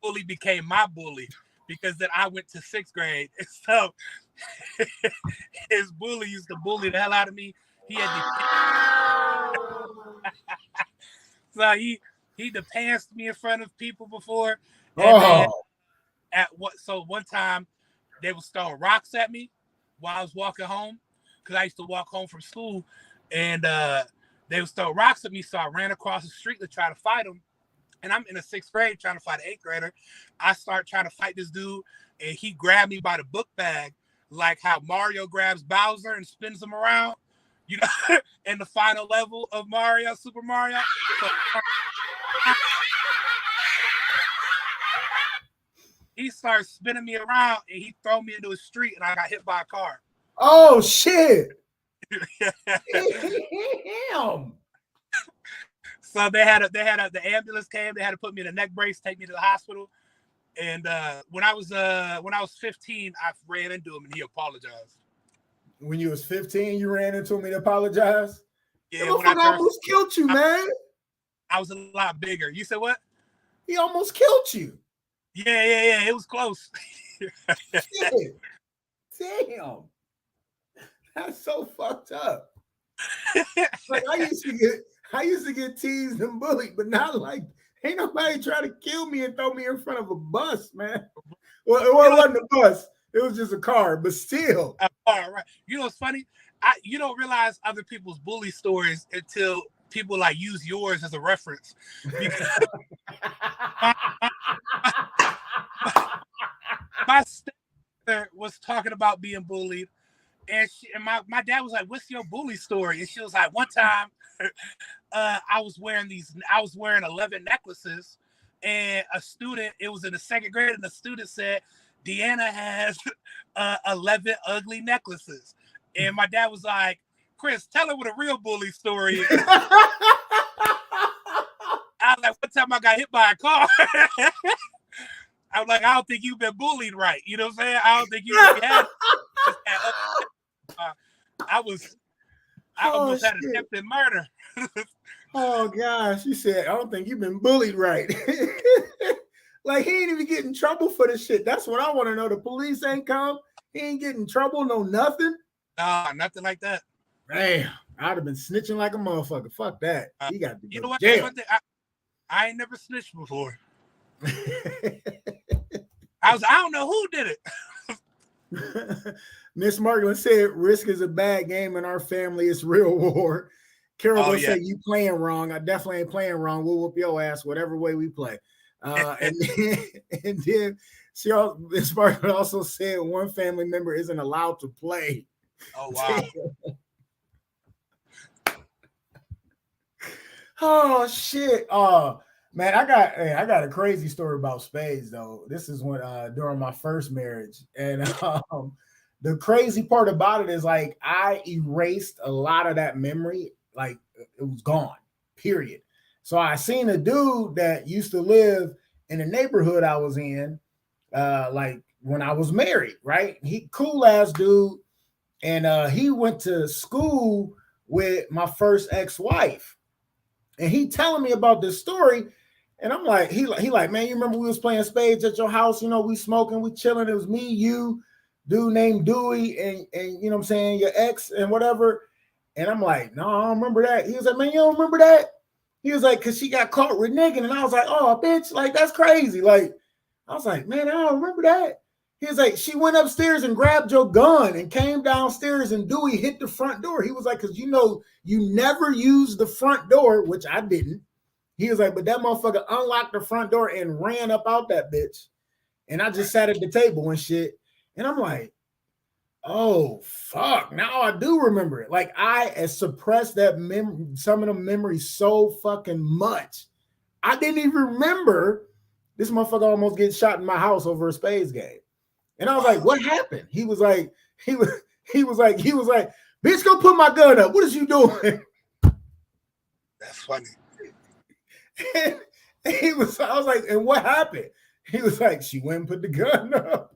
bully became my bully because then I went to 6th grade. And so his bully used to bully the hell out of me. He had so he depantsed me in front of people before. And so one time they would throw rocks at me while I was walking home, because I used to walk home from school, and they would throw rocks at me. So I ran across the street to try to fight them. And I'm in the 6th grade trying to fight an 8th grader. I start trying to fight this dude, and he grabbed me by the book bag, like how Mario grabs Bowser and spins him around, in the final level of Super Mario. So, he starts spinning me around, and he threw me into a street, and I got hit by a car. Oh shit! Damn. So the ambulance came. They had to put me in a neck brace, take me to the hospital. And when I was 15, I ran into him, and he apologized. When you was 15, you ran into him and apologized? Yeah, when I almost killed you, man. I was a lot bigger. You said what? He almost killed you. Yeah. It was close. Damn. That's so fucked up. Like I used to get teased and bullied, but not like, ain't nobody trying to kill me and throw me in front of a bus, man. Well, it wasn't a bus. It was just a car, but still. All right. You know what's funny? You don't realize other people's bully stories until people like use yours as a reference. My stepmother was talking about being bullied, and my dad was like, "What's your bully story?" And she was like, "One time, I was wearing 11 necklaces, and a student, it was in the 2nd grade, and the student said, Deanna has 11 ugly necklaces." And my dad was like, "Chris, tell her what a real bully story is." I was like, "One time I got hit by a car." I was like, "I don't think you've been bullied right." You know what I'm saying? I don't think you really had. I almost had attempted murder. Oh gosh, she said, "I don't think you've been bullied right." Like he ain't even getting in trouble for this shit. That's what I want to know. The police ain't come. He ain't getting in trouble, no nothing. Nah, nothing like that. Damn, I'd have been snitching like a motherfucker. Fuck that. He got to You go know what? to jail. One thing, I ain't never snitched before. I don't know who did it. Miss Marklin said, "Risk is a bad game in our family. It's real war." Carol gonna say, "You playing wrong." I definitely ain't playing wrong. We'll whoop your ass whatever way we play. And then Miss Marklin also said one family member isn't allowed to play. Oh wow. Oh shit. Man, I got a crazy story about spades though. This is when during my first marriage. And the crazy part about it is like I erased a lot of that memory. Like it was gone, period. So I seen a dude that used to live in the neighborhood I was in, like when I was married, right? He cool ass dude. And he went to school with my first ex-wife. And he telling me about this story. And I'm like, he like, man, you remember we was playing spades at your house? You know, we smoking, we chilling. It was me, you, dude named Dewey, and you know what I'm saying, your ex and whatever. And I'm like, no, I don't remember that. He was like, man, you don't remember that? He was like, because she got caught reneging. And I was like, oh, bitch, like, that's crazy. Like, I was like, man, I don't remember that. He was like, she went upstairs and grabbed your gun and came downstairs and Dewey hit the front door. He was like, because you know, you never used the front door, which I didn't. He was like, but that motherfucker unlocked the front door and ran up out that bitch. And I just sat at the table and shit. And I'm like, oh, fuck. Now I do remember it. Like I suppressed that some of the memories so fucking much. I didn't even remember this motherfucker almost getting shot in my house over a spades game. And I was like, what happened? He was like, bitch, go put my gun up. What is you doing? That's funny. And I was like, and what happened? He was like, she went and put the gun up.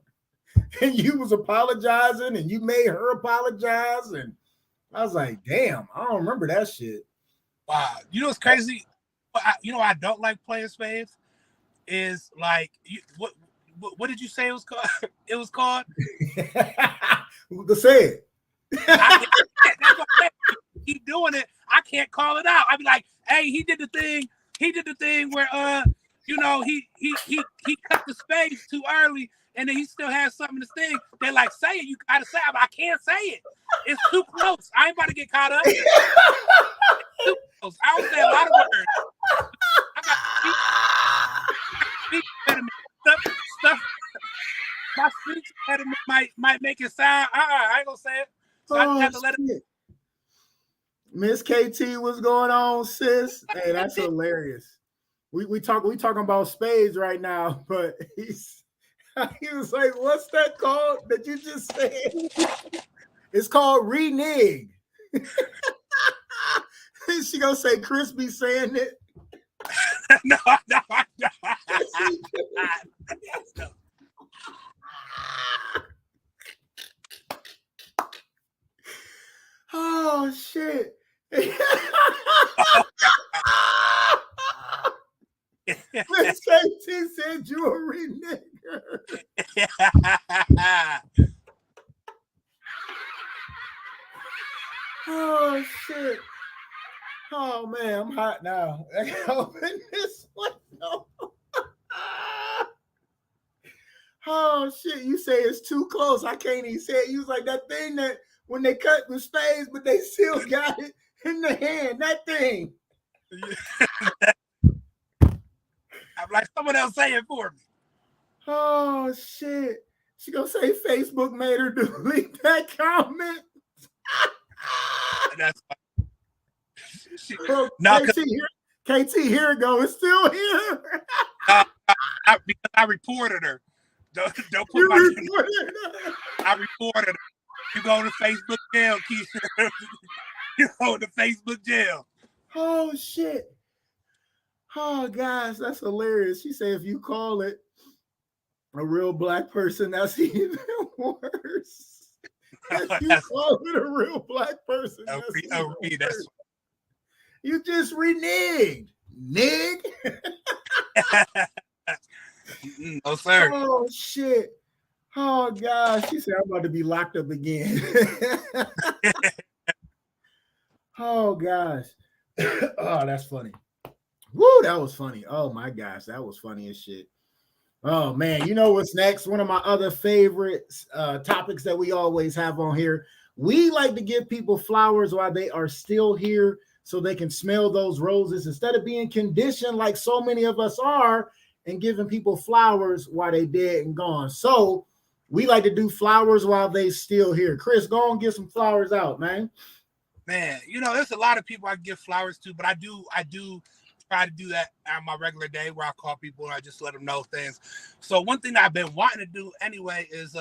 And you was apologizing and you made her apologize. And I was like, damn, I don't remember that shit. Wow. You know what's crazy? I don't like playing spades is like, what did you say it was called? It was called? Say it. Keep doing it. I can't call it out. I'd be like, hey, he did the thing where he cut the spades too early and then he still has something to sting. They're like, say it, you gotta say it. But I can't say it. It's too close. I ain't about to get caught up. It's too close. I don't say a lot of words. I got speech impediment. Stuff. My speech impediment might make it sound. I ain't gonna say it. So I just have to let it. Miss KT, what's going on, sis? Hey, that's hilarious. We talking about spades right now, but he was like, what's that called that you just said? It's called renege. She gonna say Chris be saying it. No. Oh shit. Miss KT said you a renegger. Oh shit. Oh man, I'm hot now. I gotta open this window. Oh shit, you say it's too close. I can't even say it. You was like that thing that when they cut the spades, but they still got it in the hand. That thing. I'm like, someone else say it for me. Oh shit. She gonna say Facebook made her delete that comment. That's KT, here it go. It's still here. Because I reported her. Don't put my I reported her. You go to Facebook jail, Keisha. You go to Facebook jail. Oh shit. Oh guys, that's hilarious. She said if you call it a real black person, that's even worse. If you call it a real black person, that's worse. You just reneged. Nig. No, sir. Oh shit. Oh gosh, she said I'm about to be locked up again. Oh gosh. Oh, that's funny. Woo, that was funny. Oh my gosh, that was funny as shit. Oh man, you know what's next? One of my other favorite topics that we always have on here. We like to give people flowers while they are still here so they can smell those roses instead of being conditioned like so many of us are and giving people flowers while they dead and gone. So we like to do flowers while they still here. Chris, go and get some flowers out, man. Man, there's a lot of people I give flowers to, but I do try to do that on my regular day where I call people and I just let them know things. So one thing that I've been wanting to do anyway is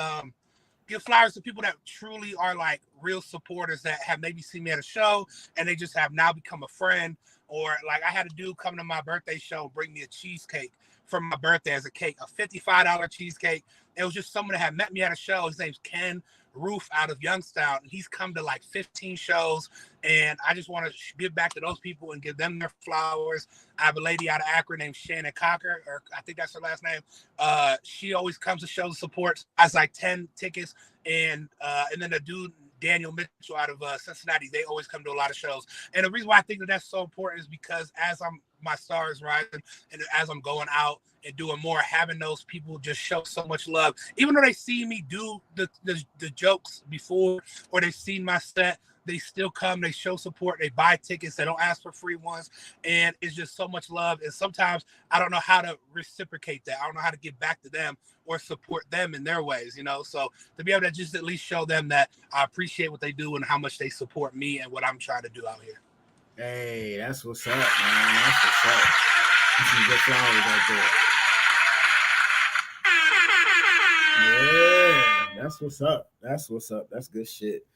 give flowers to people that truly are like real supporters that have maybe seen me at a show and they just have now become a friend. Or like I had a dude come to my birthday show and bring me a cheesecake for my birthday as a cake, a $55 cheesecake. It was just someone that had met me at a show. His name's Ken Roof out of Youngstown. And he's come to like 15 shows. And I just want to give back to those people and give them their flowers. I have a lady out of Akron named Shannon Cocker, or I think that's her last name. She always comes to shows, supports. I was like 10 tickets. And then the dude, Daniel Mitchell out of Cincinnati, they always come to a lot of shows. And the reason why I think that that's so important is because as my star is rising and as I'm going out and doing more, having those people just show so much love, even though they see me do the jokes before or they've seen my set, they still come, they show support, they buy tickets, they don't ask for free ones, and it's just so much love. And sometimes I don't know how to reciprocate that. I don't know how to give back to them or support them in their ways, So to be able to just at least show them that I appreciate what they do and how much they support me and what I'm trying to do out here. Hey, that's what's up, man. That's what's up. That's some good flowers right there. Yeah, that's what's up. That's what's up. That's good shit.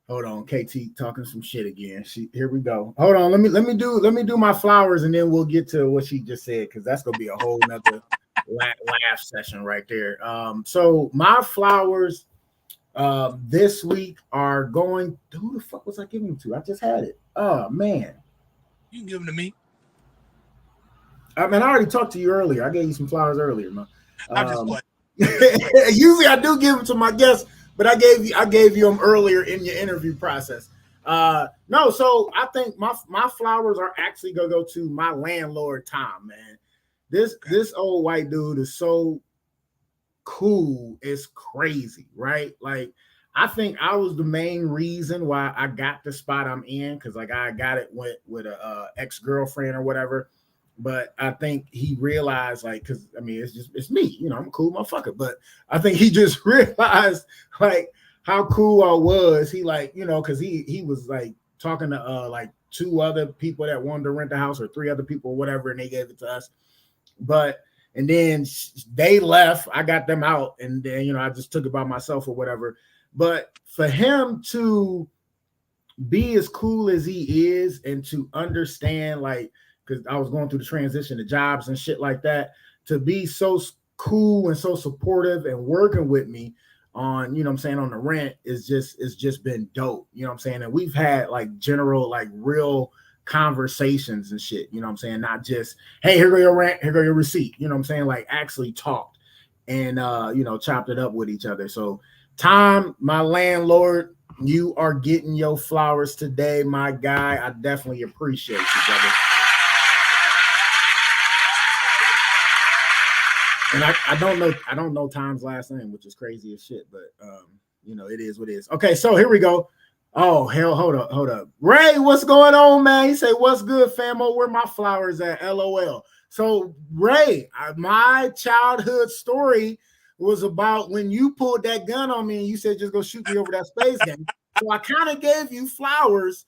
Hold on, KT talking some shit again. Here we go. Hold on, let me do my flowers and then we'll get to what she just said because that's gonna be a whole nother laugh session right there. So my flowers this week are going. Who the fuck was I giving them to? I just had it. Oh man, you can give them to me. I mean, I already talked to you earlier. I gave you some flowers earlier, man. I'm just playing. Usually I do give them to my guests, but I gave you them earlier in your interview process. No, so I think my flowers are actually gonna go to my landlord Tom, man. This old white dude is so cool. It's crazy, right? Like I think I was the main reason why I got the spot I'm in because like I got it with a ex-girlfriend or whatever. But I think he realized, like, because I mean, it's me, I'm a cool motherfucker. But I think he just realized, like, how cool I was. He, like, because he was like talking to like 2 other people that wanted to rent the house or 3 other people or whatever, and they gave it to us. And then they left. I got them out, and then I just took it by myself or whatever. But for him to be as cool as he is and to understand, like, because I was going through the transition to jobs and shit like that, to be so cool and so supportive and working with me on, on the rent it's just been dope. And we've had like general, like real conversations and shit, not just, hey, here go your rent, here go your receipt, like actually talked and chopped it up with each other. So Tom, my landlord, you are getting your flowers today, my guy. I definitely appreciate you, brother. And I don't know Tom's last name, which is crazy as shit, but it is what it is. Okay, so here we go. Oh hell, hold up. Ray, what's going on, man? He say, what's good, famo? Where my flowers at? LOL. So Ray, my childhood story was about when you pulled that gun on me and you said just go shoot me over that space game. So I kind of gave you flowers.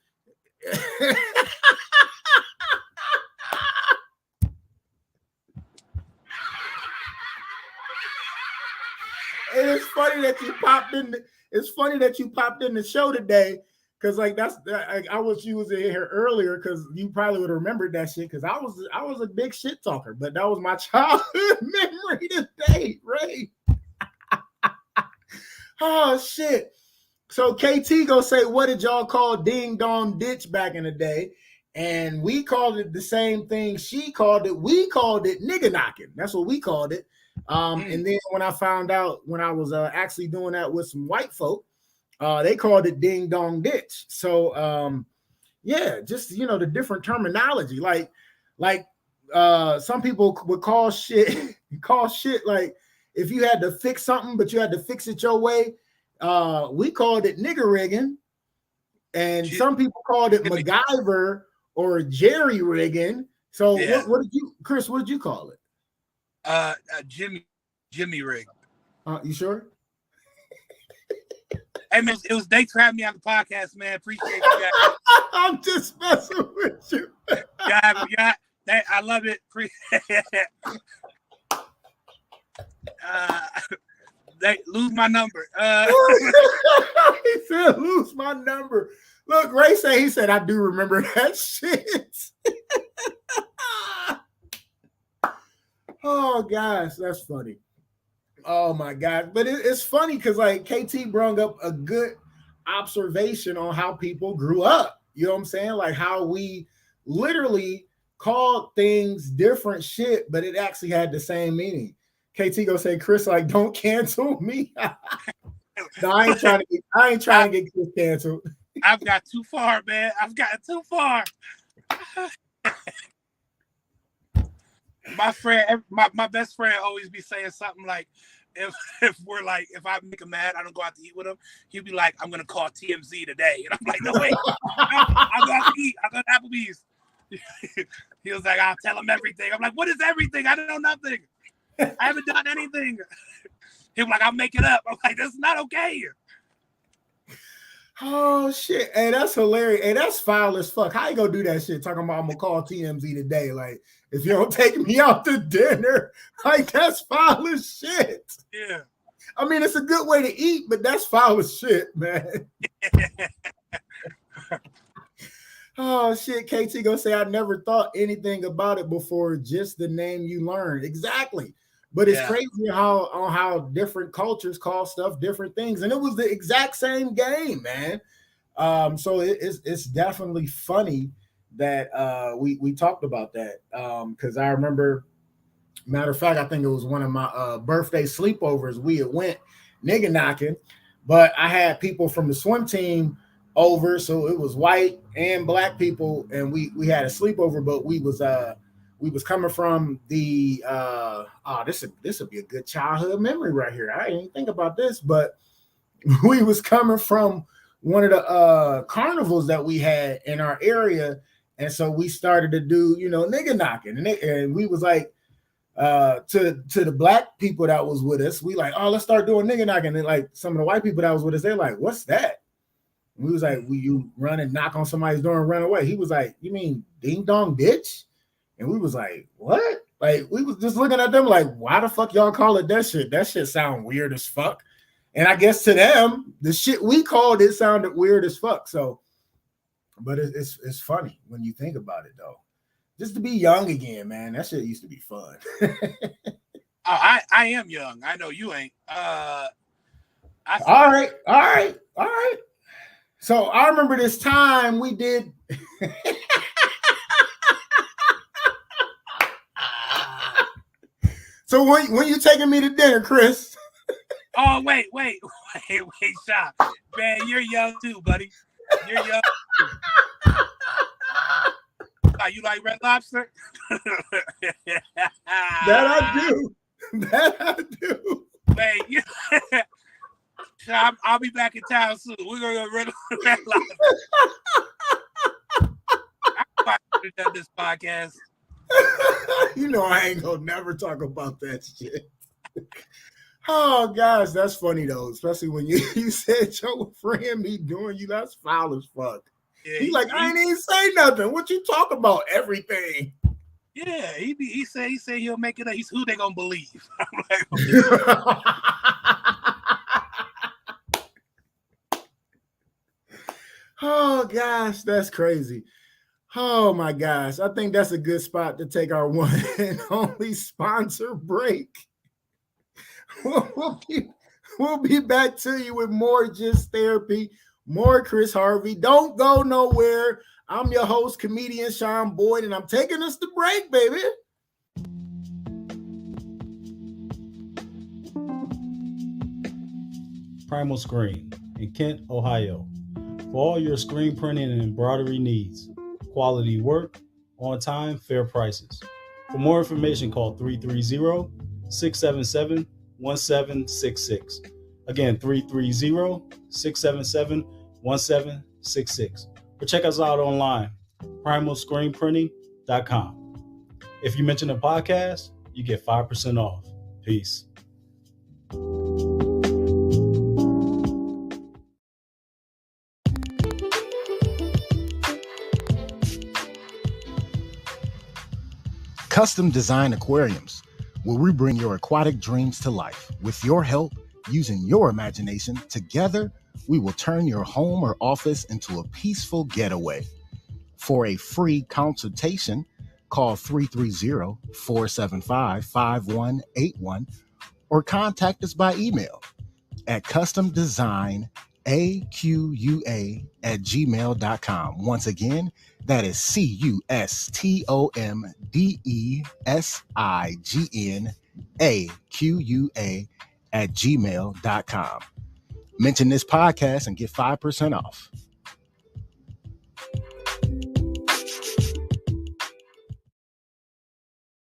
And it's funny that you popped in. It's funny that you popped in the show today because, like, I wish you was in here earlier because you probably would have remembered that shit. Because I was a big shit talker, but that was my childhood memory today, Ray. Oh shit! So KT gonna say, what did y'all call ding dong ditch back in the day? And we called it the same thing she called it. We called it nigga knocking. That's what we called it. And then when I found out when I was actually doing that with some white folk, they called it ding dong ditch. So yeah, just the different terminology. Like some people would call shit like if you had to fix something, but you had to fix it your way. We called it nigger rigging, and some people called it MacGyver or jerry rigging. So what did you, Chris? What did you call it? Jimmy rig. You sure? Hey man, it was thanks for having me on the podcast, man. Appreciate you guys. I'm just messing with you. Yeah, I love it. They lose my number. He said, "Lose my number." Look, Ray said he said, "I do remember that shit." Oh gosh, that's funny. Oh my God. But it's funny because like KT brought up a good observation on how people grew up. You know what I'm saying? Like how we literally called things different shit, but it actually had the same meaning. KT gonna say, Chris, like, don't cancel me. No, I ain't trying to get Chris canceled. I've got too far, man. I've gotten too far. My best friend always be saying something like, if I make him mad, I don't go out to eat with him. He'll be like, I'm gonna call TMZ today, and I'm like, no wait, I'll go out to eat. I'll go to Applebee's. He was like, I'll tell him everything. I'm like, what is everything? I don't know nothing. I haven't done anything. He was like, I'll make it up. I'm like, that's not okay. Oh shit. Hey, that's hilarious. Hey, that's foul as fuck. How you gonna do that shit? Talking about I'm gonna call TMZ today. Like, if you don't take me out to dinner, like that's foul as shit. Yeah. I mean, it's a good way to eat, but that's foul as shit, man. Oh shit. KT gonna say I never thought anything about it before, just the name you learned. Exactly. But it's crazy how different cultures call stuff different things. And it was the exact same game, man. So it's definitely funny that we talked about that. Because I remember, matter of fact, I think it was one of my birthday sleepovers. We had went nigga knocking, but I had people from the swim team over. So it was white and black people, and we had a sleepover, but we was coming from the this would be a good childhood memory right here. I didn't even think about this, but we was coming from one of the carnivals that we had in our area, and so we started to do nigga knocking, and we was like to the black people that was with us, we like, oh, let's start doing nigga knocking, and like some of the white people that was with us, they're like, what's that? And we was like, will you run and knock on somebody's door and run away? He was like, you mean ding dong ditch? And we was like, what? Like, we was just looking at them like, why the fuck y'all call it that shit? That shit sound weird as fuck. And I guess to them, the shit we called it sounded weird as fuck. So, but it's funny when you think about it, though. Just to be young again, man. That shit used to be fun. I am young. I know you ain't. All right. So I remember this time we did. So when you taking me to dinner, Chris? Oh, wait, Sean. Man, you're young too, buddy. You're young too. You like Red Lobster? That I do. Man, Sean, I'll be back in town soon. We're going to go Red Lobster. I could have done this podcast. I ain't gonna never talk about that shit. Oh gosh, that's funny though, especially when you said your friend be doing you. That's foul as fuck. Yeah, he's like, I ain't even say nothing. What you talk about? Everything. Yeah, he said he'll make it up. He's who they gonna believe. I'm like, oh gosh, that's crazy. Oh my gosh, I think that's a good spot to take our one and only sponsor break. We'll be back to you with more Just Therapy, more Chris Harvey. Don't go nowhere. I'm your host, comedian Sean Boyd, and I'm taking us to break, baby. Primal Screen in Kent, Ohio. For all your screen printing and embroidery needs, quality work, on time, fair prices. For more information, call 330-677-1766. Again, 330-677-1766. Or check us out online, primalscreenprinting.com. If you mention the podcast, you get 5% off. Peace. Custom Design Aquariums, where we bring your aquatic dreams to life. With your help, using your imagination, together, we will turn your home or office into a peaceful getaway. For a free consultation, call 330-475-5181 or contact us by email at customdesignaqua@gmail.com. Once again, that is customdesignaaqua@gmail.com. Mention this podcast and get 5% off.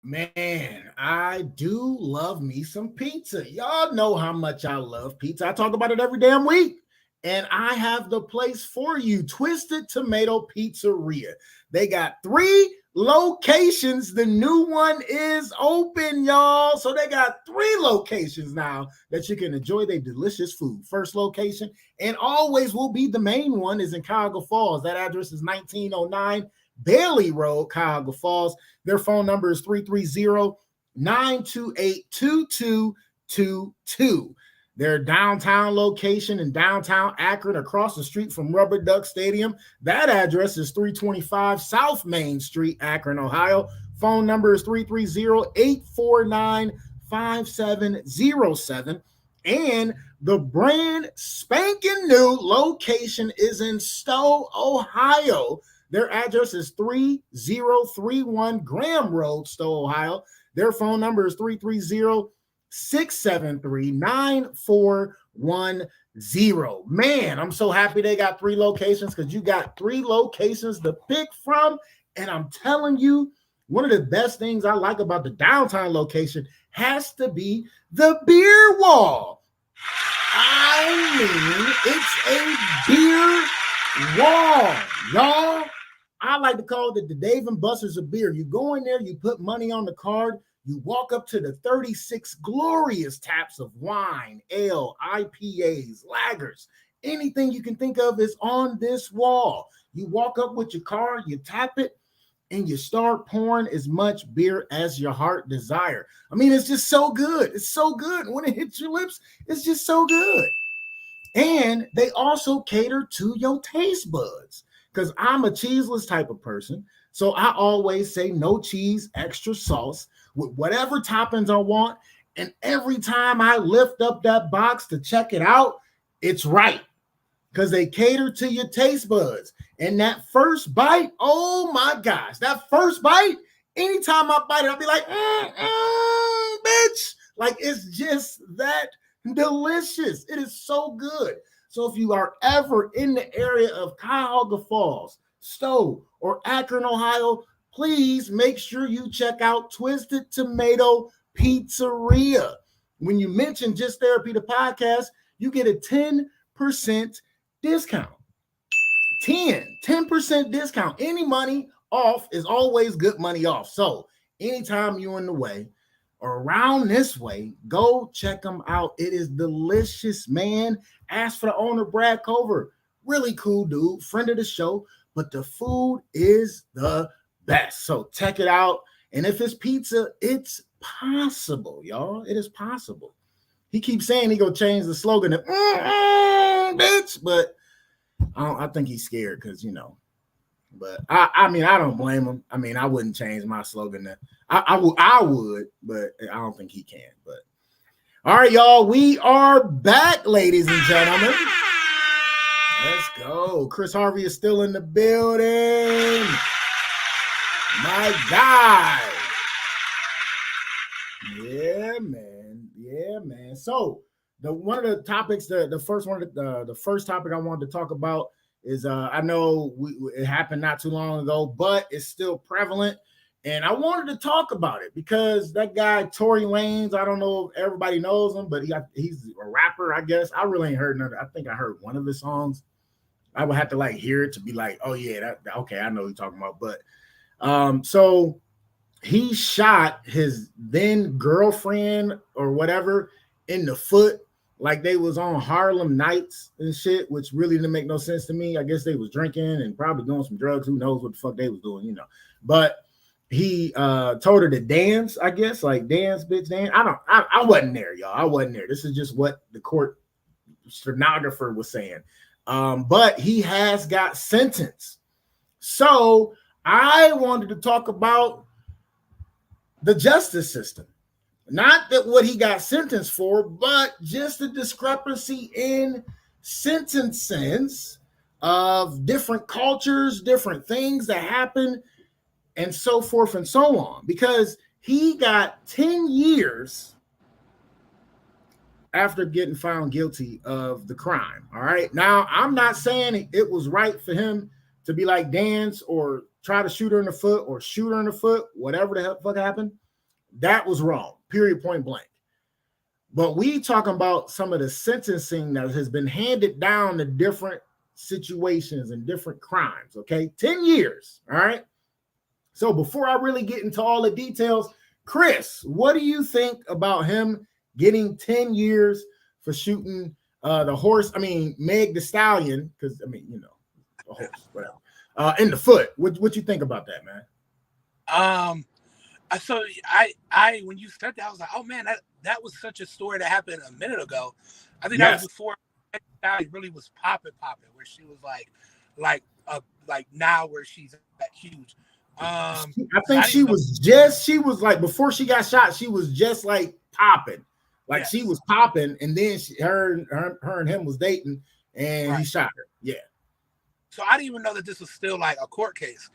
Man, I do love me some pizza. Y'all know how much I love pizza. I talk about it every damn week. And I have the place for you, Twisted Tomato Pizzeria. They got 3 locations. The new one is open, y'all. So they got 3 locations now that you can enjoy their delicious food. First location, and always will be the main one, is in Cuyahoga Falls. That address is 1909 Bailey Road, Cuyahoga Falls. Their phone number is 330-928-2222. Their downtown location in downtown Akron, across the street from Rubber Duck Stadium. That address is 325 South Main Street, Akron, Ohio. Phone number is 330-849-5707. And the brand spanking new location is in Stowe, Ohio. Their address is 3031 Graham Road, Stowe, Ohio. Their phone number is 330-673-9410. Man, I'm so happy they got 3 locations, because you got 3 locations to pick from. And I'm telling you, one of the best things I like about the downtown location has to be the beer wall. I mean, it's a beer wall, y'all. I like to call it the Dave and Buster's of beer. You go in there, you put money on the card, you walk up to the 36 glorious taps of wine, ale, IPAs, lagers. Anything you can think of is on this wall. You walk up with your card, you tap it, and you start pouring as much beer as your heart desire. I mean, it's just so good. It's so good. When it hits your lips, it's just so good. And they also cater to your taste buds, because I'm a cheeseless type of person. So I always say no cheese, extra sauce, with whatever toppings I want. And every time I lift up that box to check it out, it's right, because they cater to your taste buds. And that first bite, oh my gosh, that first bite, anytime I bite it, I'll be like, bitch. Like, it's just that delicious. It is so good. So if you are ever in the area of Cuyahoga Falls, Stowe, or Akron, Ohio, please make sure you check out Twisted Tomato Pizzeria. When you mention Just Therapy, the podcast, you get a 10% discount. 10% discount. Any money off is always good money off. So anytime you're in the way or around this way, go check them out. It is delicious, man. Ask for the owner, Brad Cover. Really cool dude, friend of the show, but the food is the best. So check it out. And if it's pizza, it's possible, y'all. It is possible. He keeps saying he gonna change the slogan to bitch, but I think he's scared, because, you know. But I mean, I don't blame him. I mean, I wouldn't change my slogan. I would, but I don't think he can. But all right, y'all, we are back, ladies and gentlemen. Let's go. Chris Harvey is still in the building. My guy. Yeah, man. So one of the topics, the first topic I wanted to talk about is I know it happened not too long ago, but it's still prevalent. And I wanted to talk about it because that guy, Tory Lanez, I don't know if everybody knows him, but he's a rapper, I guess. I really ain't heard none. I think I heard one of his songs. I would have to like hear it to be like, oh yeah, okay, I know what you're talking about. But so he shot his then girlfriend or whatever in the foot, like they was on Harlem Nights and shit, which really didn't make no sense to me. I guess they was drinking and probably doing some drugs. Who knows what the fuck they was doing, you know. But he told her to dance, I guess, like dance, bitch, dance. I wasn't there, y'all. I wasn't there. This is just what the court stenographer was saying. But he has got sentenced. So I wanted to talk about the justice system. Not that what he got sentenced for, but just the discrepancy in sentences of different cultures, different things that happen, and so forth and so on. Because he got 10 years after getting found guilty of the crime. All right. Now, I'm not saying it was right for him to be like dance or try to shoot her in the foot or shoot her in the foot, whatever the fuck happened. That was wrong, period, point blank. But we talking about some of the sentencing that has been handed down to different situations and different crimes, okay? 10 years, all right? So before I really get into all the details, Chris, what do you think about him getting 10 years for shooting the horse? I mean, Meg the Stallion, because, I mean, you know, a horse, whatever, in the foot. What you think about that, man? So I when you said that, I was like, oh man, that was such a story that happened a minute ago. I think that was before it really was popping, where she was like now where she's that huge. I think she was like before she got shot, she was just like popping, like she was popping, and then her and him was dating, and he shot her. Yeah. So I didn't even know that this was still like a court case.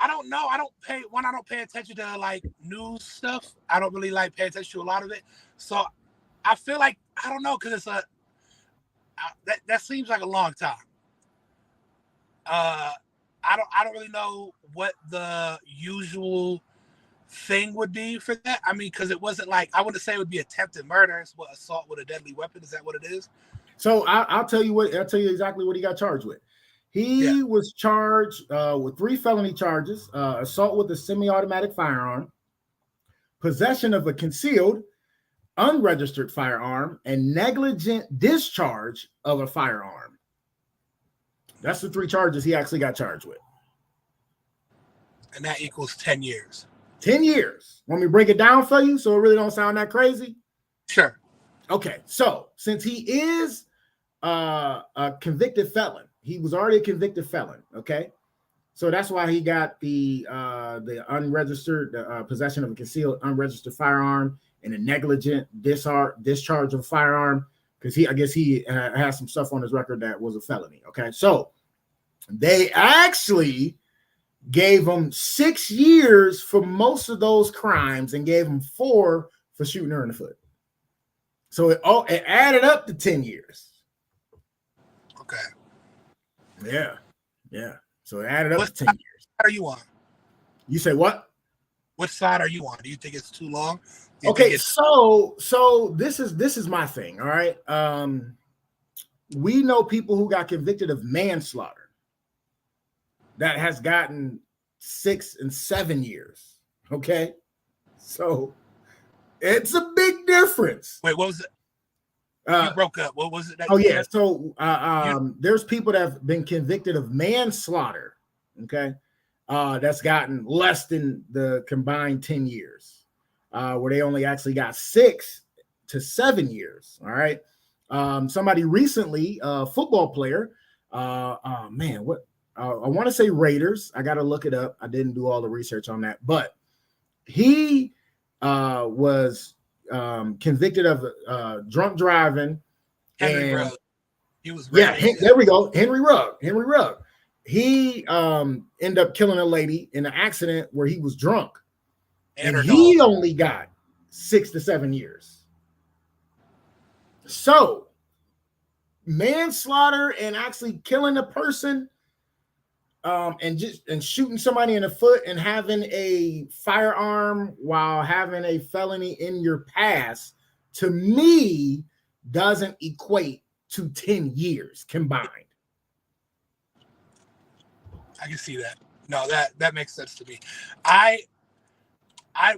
I don't know. I don't pay attention to like news stuff. I don't really like pay attention to a lot of it. So I feel like I don't know because it's that seems like a long time. I don't really know what the usual thing would be for that. I mean, because it wasn't like I wouldn't say it would be attempted murder. It's what assault with a deadly weapon. Is that what it is? So I'll tell you exactly what he got charged with. He was charged with 3 felony charges: assault with a semi-automatic firearm, possession of a concealed, unregistered firearm, and negligent discharge of a firearm. That's the 3 charges he actually got charged with. And that equals 10 years. 10 years. Want me to break it down for you so it really don't sound that crazy? Sure. Okay, so since he is a convicted felon, he was already a convicted felon, okay? So that's why he got the unregistered possession of a concealed unregistered firearm and a negligent discharge of a firearm, because I guess he has some stuff on his record that was a felony, okay? So they actually gave him 6 years for most of those crimes and gave him 4 for shooting her in the foot. So it added up to 10 years. Okay. Yeah. So it added up to 10 years. What are you on? You say what? What side are you on? Do you think it's too long? Okay, so this is my thing. All right. We know people who got convicted of manslaughter that has gotten 6 and 7 years. Okay, so it's a big difference. Wait, what was it? You broke up. What was it? So there's people that have been convicted of manslaughter, okay, that's gotten less than the combined 10 years, where they only actually got 6 to 7 years. All right. Somebody recently, a football player, I want to say Raiders. I got to look it up. I didn't do all the research on that, but he was convicted of drunk driving. Henry Rugg. He was there we go. Henry Rugg. He ended up killing a lady in an accident where he was drunk, and he only got 6 to 7 years. So manslaughter and actually killing a person, and shooting somebody in the foot and having a firearm while having a felony in your past, to me, doesn't equate to 10 years combined. I can see that. No, that makes sense to me. I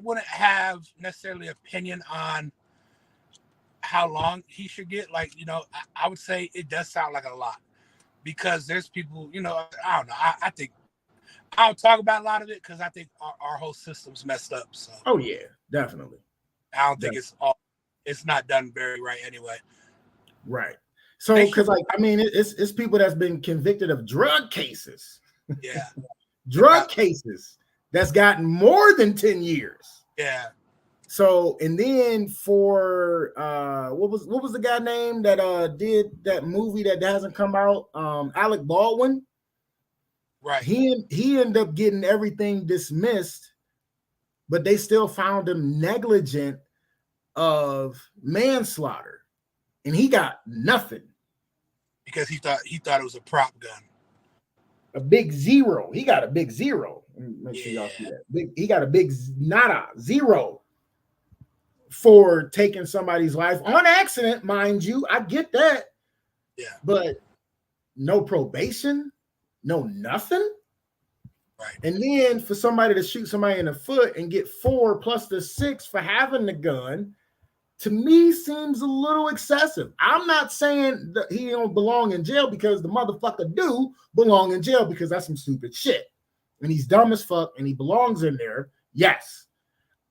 wouldn't have necessarily opinion on how long he should get. Like, I would say it does sound like a lot, because there's people, I don't know. I think I don't talk about a lot of it because I think our whole system's messed up. So Oh yeah, definitely. I don't think it's not done very right anyway. Right. So because it's people that's been convicted of drug cases. Yeah. Drug cases that's gotten more than 10 years. Yeah. So, and then for what was the guy name that did that movie that hasn't come out? Alec Baldwin. Right. He ended up getting everything dismissed, but they still found him negligent of manslaughter, and he got nothing because he thought it was a prop gun. A big zero. He got a big zero. Make sure y'all see that. He got a big nada zero for taking somebody's life on accident, mind you. I get that. Yeah. But no probation, no nothing. Right. And then for somebody to shoot somebody in the foot and get 4 plus the 6 for having the gun, to me seems a little excessive. I'm not saying that he don't belong in jail, because the motherfucker do belong in jail, because that's some stupid shit. And he's dumb as fuck and he belongs in there. Yes.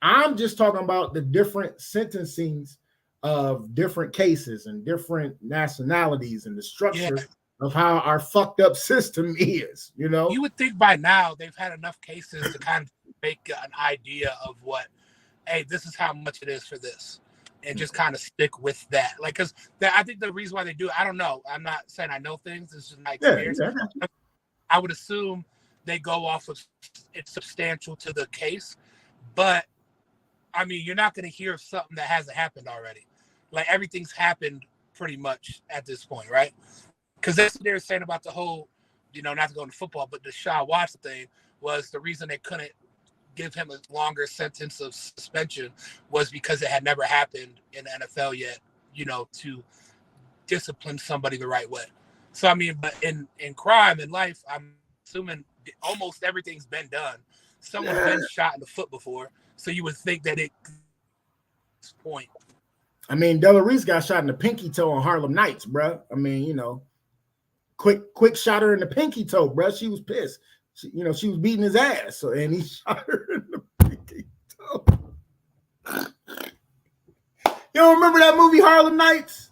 I'm just talking about the different sentencings of different cases and different nationalities and the structure of how our fucked up system is, You would think by now they've had enough cases to kind of make an idea of what, hey, this is how much it is for this. And just kind of stick with that. Like, because I think the reason why they do it, I don't know. I'm not saying I know things. This is my experience. Yeah. I would assume they go off of it's substantial to the case. But, I mean, you're not going to hear something that hasn't happened already. Like, everything's happened pretty much at this point, right? Because that's what they were saying about the whole, not to go into football, but the Shaw Watts thing was the reason they couldn't give him a longer sentence of suspension was because it had never happened in the NFL yet, to discipline somebody the right way. So, I mean, but in crime, in life, I'm assuming almost everything's been done. Someone's been shot in the foot before, so you would think that this point. I mean, Della Reese got shot in the pinky toe on Harlem Nights, bro. I mean, quick shot her in the pinky toe, bro. She was pissed. She was beating his ass, and he shot her in the pinky toe. You don't remember that movie Harlem Nights?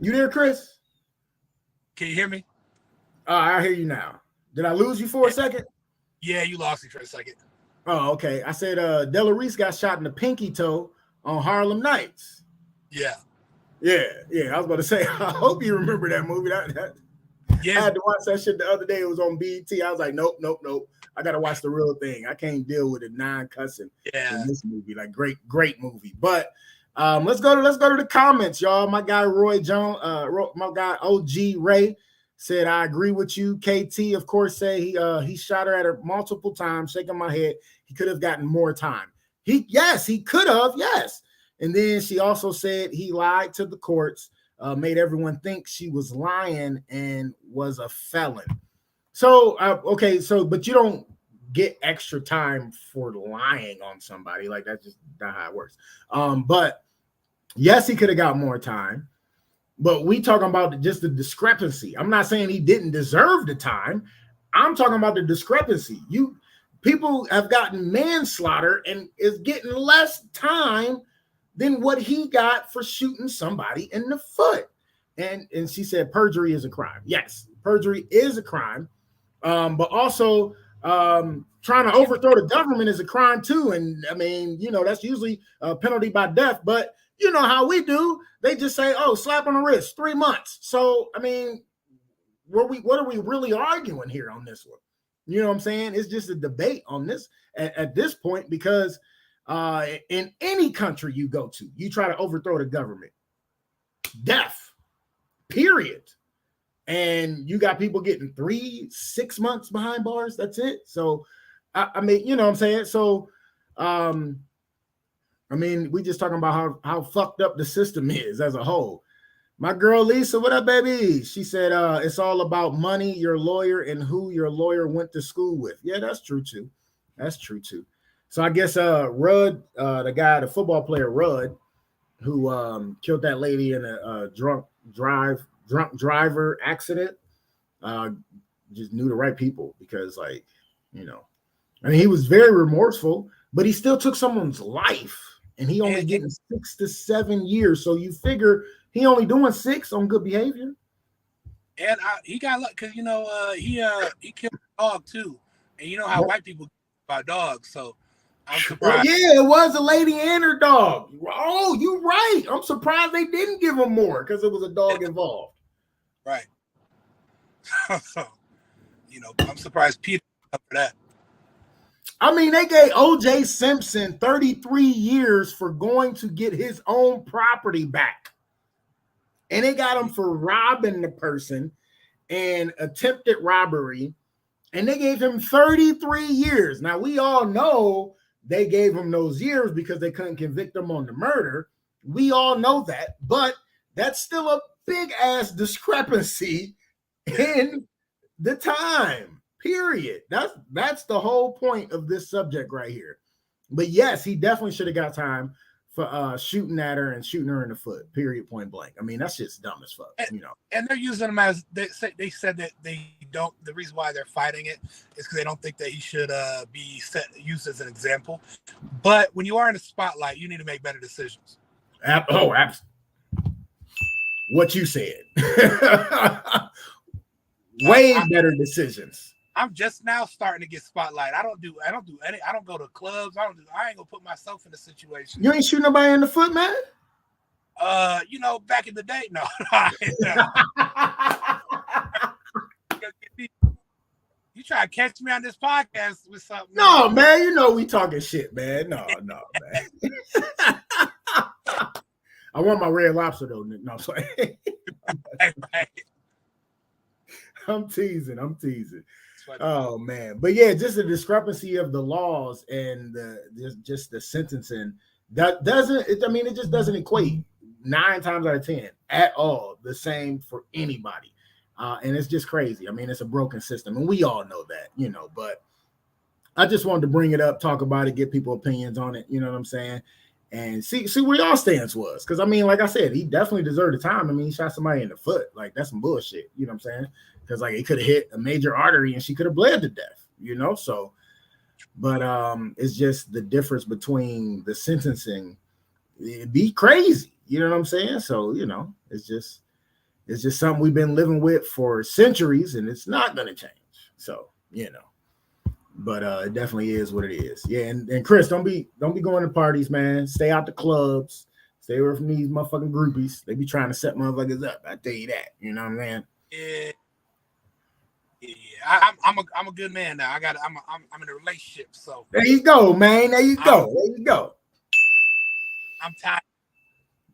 You there, Chris? Can you hear me? I hear you now. Did I lose you for a second? Yeah, you lost me for a second. Oh, okay. I said Della Reese got shot in the pinky toe on Harlem Nights. Yeah. I was about to say, I hope you remember that movie. I had to watch that shit the other day. It was on BET. I was like, nope. I gotta watch the real thing. I can't deal with the non-cussing in this movie. Like, great movie. But let's go to the comments, y'all. My guy Roy Jones, my guy OG Ray said, I agree with you. KT, of course, say he shot her at her multiple times, shaking my head. He could have gotten more time. He could have, yes. And then she also said he lied to the courts. Made everyone think she was lying and was a felon. So, but you don't get extra time for lying on somebody. Like, that's just not how it works. But yes, he could have got more time, but we talking about just the discrepancy. I'm not saying he didn't deserve the time. I'm talking about the discrepancy. People have gotten manslaughter and is getting less time than what he got for shooting somebody in the foot. And she said perjury is a crime. Yes, perjury is a crime. But also trying to overthrow the government is a crime too. And I mean, that's usually a penalty by death. But you know how we do. They just say, oh, slap on the wrist, 3 months. So, I mean, what are we really arguing here on this one? You know what I'm saying? It's just a debate on this at this point, because in any country you go to, you try to overthrow the government, death, period. And you got people getting 3-6 months behind bars. That's it. So, I mean, you know what I'm saying? So, I mean, we just talking about how fucked up the system is as a whole. My girl Lisa, what up, baby? She said it's all about money, your lawyer, and who your lawyer went to school with. Yeah, that's true too. That's true too. So I guess Rudd, the football player Rudd, who killed that lady in a drunk driver accident, just knew the right people because, like, you know, I mean, he was very remorseful, but he still took someone's life, and he only getting 6 to 7 years. So you figure he only doing 6 on good behavior. And he got luck because, you know, he killed a dog too, and you know how white people about dogs. So I'm surprised. Yeah, it was a lady and her dog. Oh, you're right. I'm surprised they didn't give him more because it was a dog involved. Right. You know, I'm surprised Peter for that. I mean, they gave O.J. Simpson 33 years for going to get his own property back. And they got him for robbing the person and attempted robbery. And they gave him 33 years. Now, we all know they gave him those years because they couldn't convict him on the murder. We all know that. But that's still a big-ass discrepancy in the time, period. That's the whole point of this subject right here. But, yes, he definitely should have got time for shooting at her and shooting her in the foot, period, point blank. I mean, that's just dumb as fuck, you know. And they're using him as they said that they don't. The reason why they're fighting it is because they don't think that he should be used as an example. But when you are in the spotlight, you need to make better decisions. Absolutely. What you said. Way better decisions. I'm just now starting to get spotlight. I don't do any. I don't go to clubs. I ain't gonna put myself in a situation. You ain't shooting nobody in the foot, man. You know, back in the day, no. You try to catch me on this podcast with something? No, man. You know we talking shit, man. No, man. I want my Red Lobster though. No, I'm sorry. Right. I'm teasing. Oh man, but yeah, just the discrepancy of the laws and just the sentencing that doesn't. I mean, it just doesn't equate 9 times out of 10 at all the same for anybody, and it's just crazy. I mean, it's a broken system, and we all know that, you know. But I just wanted to bring it up, talk about it, get people opinions on it. You know what I'm saying? And see where y'all stance was, because I mean, like I said, he definitely deserved the time. I mean, he shot somebody in the foot, like that's some bullshit. You know what I'm saying? Because like it could have hit a major artery and she could have bled to death. You know, so. But it's just the difference between the sentencing. It'd be crazy. You know what I'm saying? So you know, it's just something we've been living with for centuries, and it's not gonna change. So you know. But it definitely is what it is. Yeah, and Chris, don't be going to parties, man. Stay out the clubs. Stay away from these motherfucking groupies. They be trying to set motherfuckers up. I tell you that. You know what I'm saying? Yeah. I'm a good man now. I'm in a relationship. So there you go, man. There you go. I'm tired.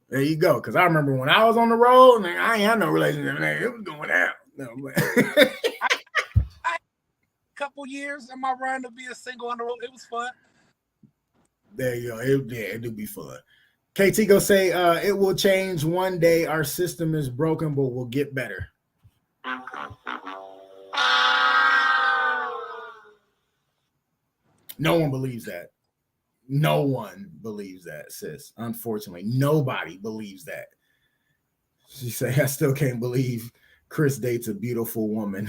There you go. Because I remember when I was on the road, and I ain't had no relationship. Man, it was going out. No, couple years in my run to be a single on the road. It was fun. There you go. It do be fun. KT go say it will change one day. Our system is broken, but we'll get better. No one believes that. No one believes that, sis. Unfortunately, nobody believes that. She say, I still can't believe Chris dates a beautiful woman.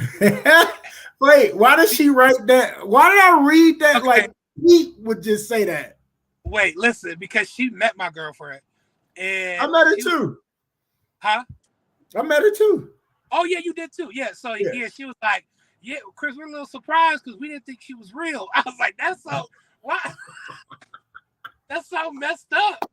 Wait, why does she write that? Why did I read that? Okay. Like he would just say that. Wait, listen, because she met my girlfriend. And I met her too. Huh? I met her too. Oh, yeah, you did too. Yeah. So yeah, she was like, yeah, Chris, we're a little surprised because we didn't think she was real. I was like, that's so what? That's so messed up.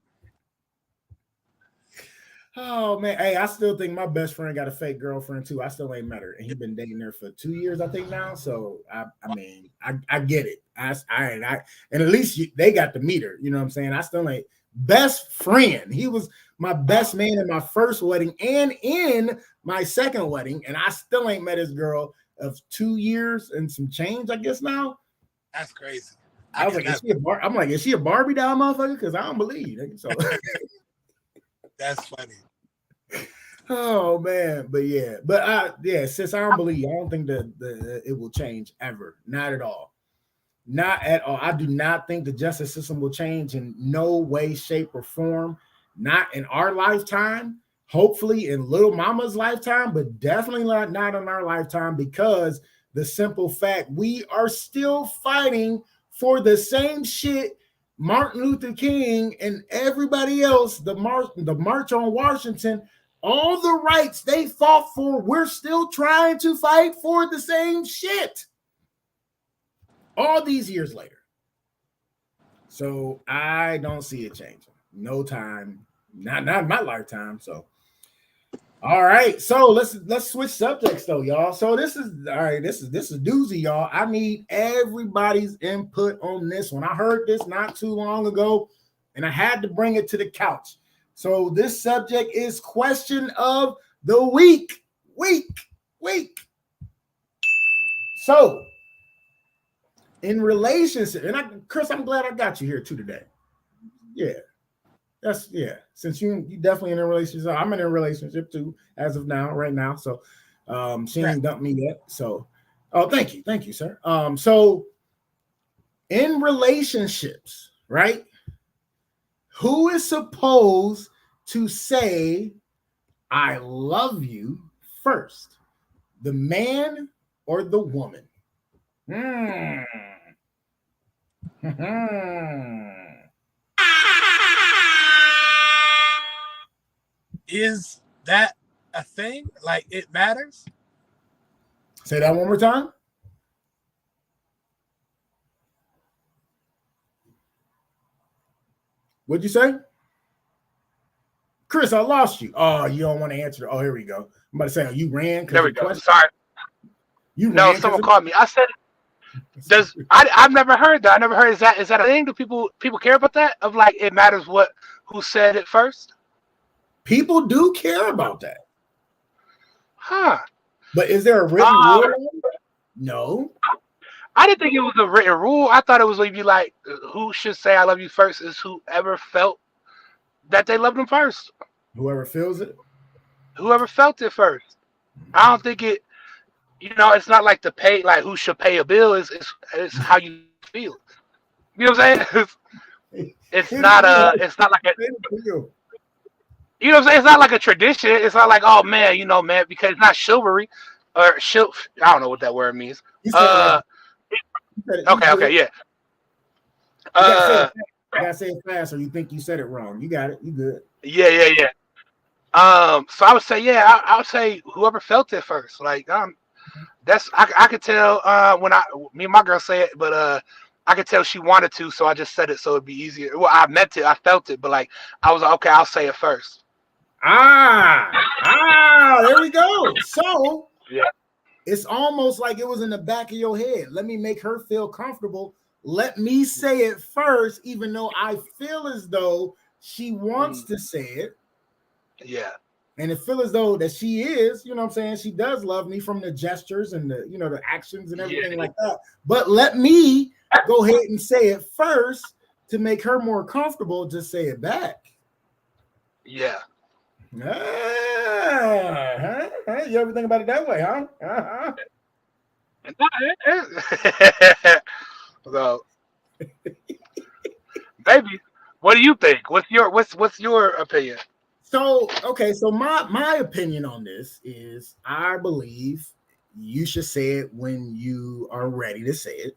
Oh man, hey, I still think my best friend got a fake girlfriend too. I still ain't met her, and he been dating her for 2 years, I think now. So I mean, I get it. And at least they got to meet her. You know what I'm saying? I still ain't best friend. He was my best man in my first wedding and in my second wedding, and I still ain't met his girl of 2 years and some change, I guess now. That's crazy. I was like, I'm like, is she a Barbie doll motherfucker? Because I don't believe it. So that's funny. Oh man, but since I don't believe, I don't think that it will change ever. Not at all. Not at all. I do not think the justice system will change in no way, shape, or form. Not in our lifetime. Hopefully in little mama's lifetime, but definitely not in our lifetime, because the simple fact we are still fighting for the same shit Martin Luther King and everybody else, the March on Washington, all the rights they fought for, we're still trying to fight for the same shit all these years later. So I don't see it changing. No time, not in my lifetime. So all right, so let's switch subjects though, y'all. So this is a doozy, y'all. I need everybody's input on this one. I heard this not too long ago, and I had to bring it to the couch. So this subject is question of the week. So in relationship, and Chris, I'm glad I got you here too today. Yeah. Since you definitely in a relationship, I'm in a relationship too as of now, right now. So she ain't dumped me yet. So thank you, sir. So in relationships, right? Who is supposed to say I love you first? The man or the woman? Is that a thing? Like, it matters? Say that one more time. What'd you say? Chris, I lost you. Oh, you don't want to answer. Oh, here we go. I'm about to say, you ran. There we go. Sorry. No, someone called me. I said, I've never heard that. I never heard. Is that a thing? Do people care about that? Of like, it matters who said it first? People do care about that. Huh. But is there a written rule? No. I didn't think it was a written rule. I thought it was like, who should say I love you first is whoever felt that they loved them first. Whoever feels it? Whoever felt it first. I don't think it, it's not like who should pay a bill. It's how you feel. You know what I'm saying? It's not like a, you know what I'm saying? It's not like a tradition. It's not like, oh man, man, because it's not chivalry or I don't know what that word means. Okay, yeah. You gotta say it fast, or you think you said it wrong. You got it. You good. Yeah. So I would say, I would say whoever felt it first. Like, that's I could tell when me and my girl say it, but I could tell she wanted to, so I just said it so it'd be easier. Well, I meant it, I felt it, but like I was like, okay, I'll say it first. There we go. So yeah, it's almost like it was in the back of your head. Let me make her feel comfortable. Let me say it first, even though I feel as though she wants to say it. Yeah. And it feel as though that she is, you know what I'm saying? She does love me from the gestures and the, the actions and everything like that. But let me go ahead and say it first to make her more comfortable to say it back. Yeah. You ever think about it that way, huh? So, baby, what do you think? What's your opinion? So my opinion on this is I believe you should say it when you are ready to say it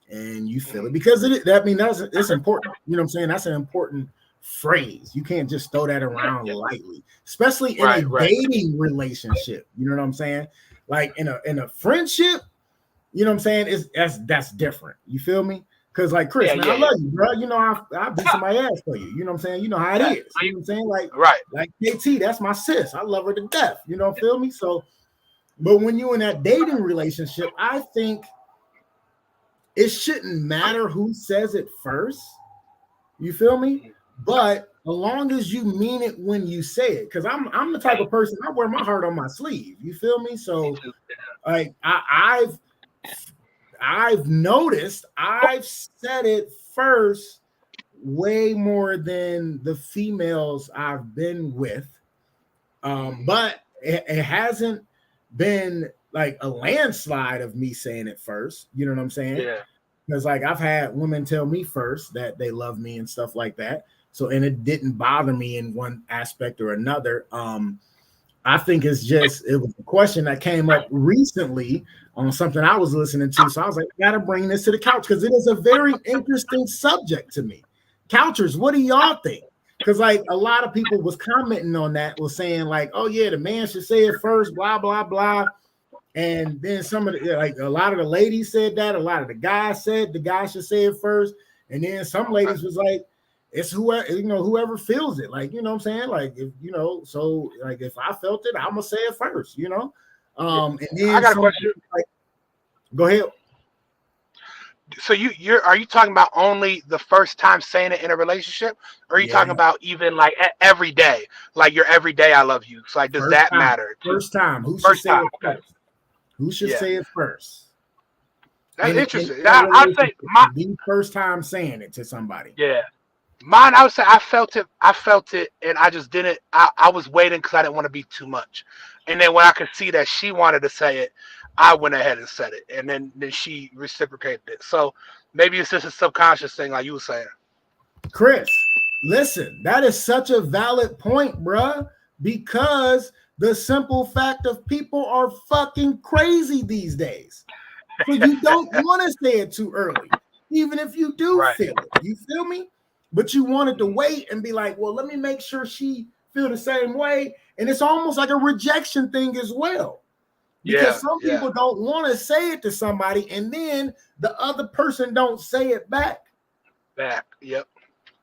and you feel it, because it's important. You know what I'm saying? That's an important phrase. You can't just throw that around lightly, especially in a dating relationship. You know what I'm saying? Like in a friendship, you know what I'm saying? That's different. You feel me? Cause like Chris, Yeah, man, yeah, I love you, bro. You know, I beat somebody ass for you. You know what I'm saying? You know how it Yeah. is. You know what I'm saying? Right. Like KT, that's my sis. I love her to death. You know, feel me? So, but when you in that dating relationship, I think it shouldn't matter who says it first. You feel me? But as long as you mean it when you say it, because I'm the type of person, I wear my heart on my sleeve. You feel me? So like I've noticed I've said it first way more than the females I've been with. But it hasn't been like a landslide of me saying it first. You know what I'm saying? Yeah. Because like I've had women tell me first that they love me and stuff like that. So and it didn't bother me in one aspect or another. I think it was a question that came up recently on something I was listening to. So I was like, I gotta bring this to the couch because it is a very interesting subject to me. Couchers, what do y'all think? Because like a lot of people was commenting on that, was saying like, oh yeah, the man should say it first, blah blah blah. And then some of the like a lot of the ladies said that, a lot of the guys said the guy should say it first, and then some ladies was like, it's whoever feels it, like, you know what I'm saying, like, if you know, so like if I felt it, I'm gonna say it first, you know. And then I got a question. Like, go ahead. So are you talking about only the first time saying it in a relationship, or are you talking about even like every day, like your everyday I love you? So like, does that matter? First time, who should say it first? Who should say it first? That's interesting. I'd say the first time saying it to somebody. Yeah. Mine, I would say I felt it, and I just didn't. I was waiting because I didn't want to be too much. And then when I could see that she wanted to say it, I went ahead and said it. And then she reciprocated it. So maybe it's just a subconscious thing, like you were saying. Chris, listen, that is such a valid point, bruh, because the simple fact of people are fucking crazy these days. So you don't want to say it too early, even if you do feel it. You feel me? But you wanted to wait and be like, well, let me make sure she feel the same way. And it's almost like a rejection thing as well. Because some people don't want to say it to somebody, and then the other person don't say it back. Yep.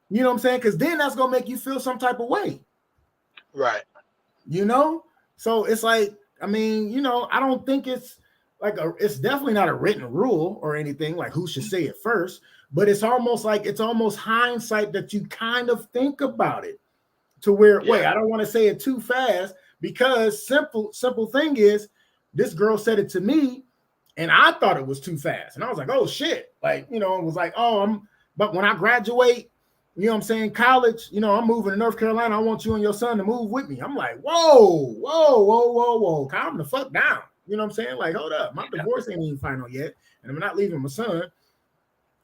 You know what I'm saying? Because then that's going to make you feel some type of way. Right. You know? So it's like, I mean, you know, I don't think it's like it's definitely not a written rule or anything like who should say it first, but it's almost hindsight that you kind of think about it to where, wait, I don't want to say it too fast, because simple thing is this girl said it to me and I thought it was too fast. And I was like, oh shit. Like, you know, it was like, but when I graduate, you know what I'm saying, college, you know, I'm moving to North Carolina. I want you and your son to move with me. I'm like, whoa. Calm the fuck down. You know what I'm saying? Like, hold up. My divorce ain't even final yet. And I'm not leaving my son.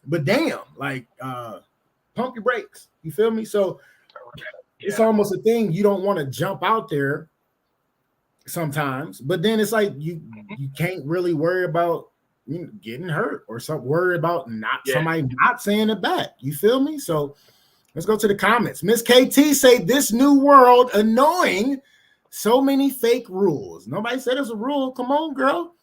But damn, like, pump your brakes. You feel me? So it's almost a thing. You don't want to jump out there sometimes. But then it's like you can't really worry about getting hurt or worry about somebody not saying it back. You feel me? So let's go to the comments. Miss KT say this new world annoying. So many fake rules. Nobody said it's a rule. Come on, girl.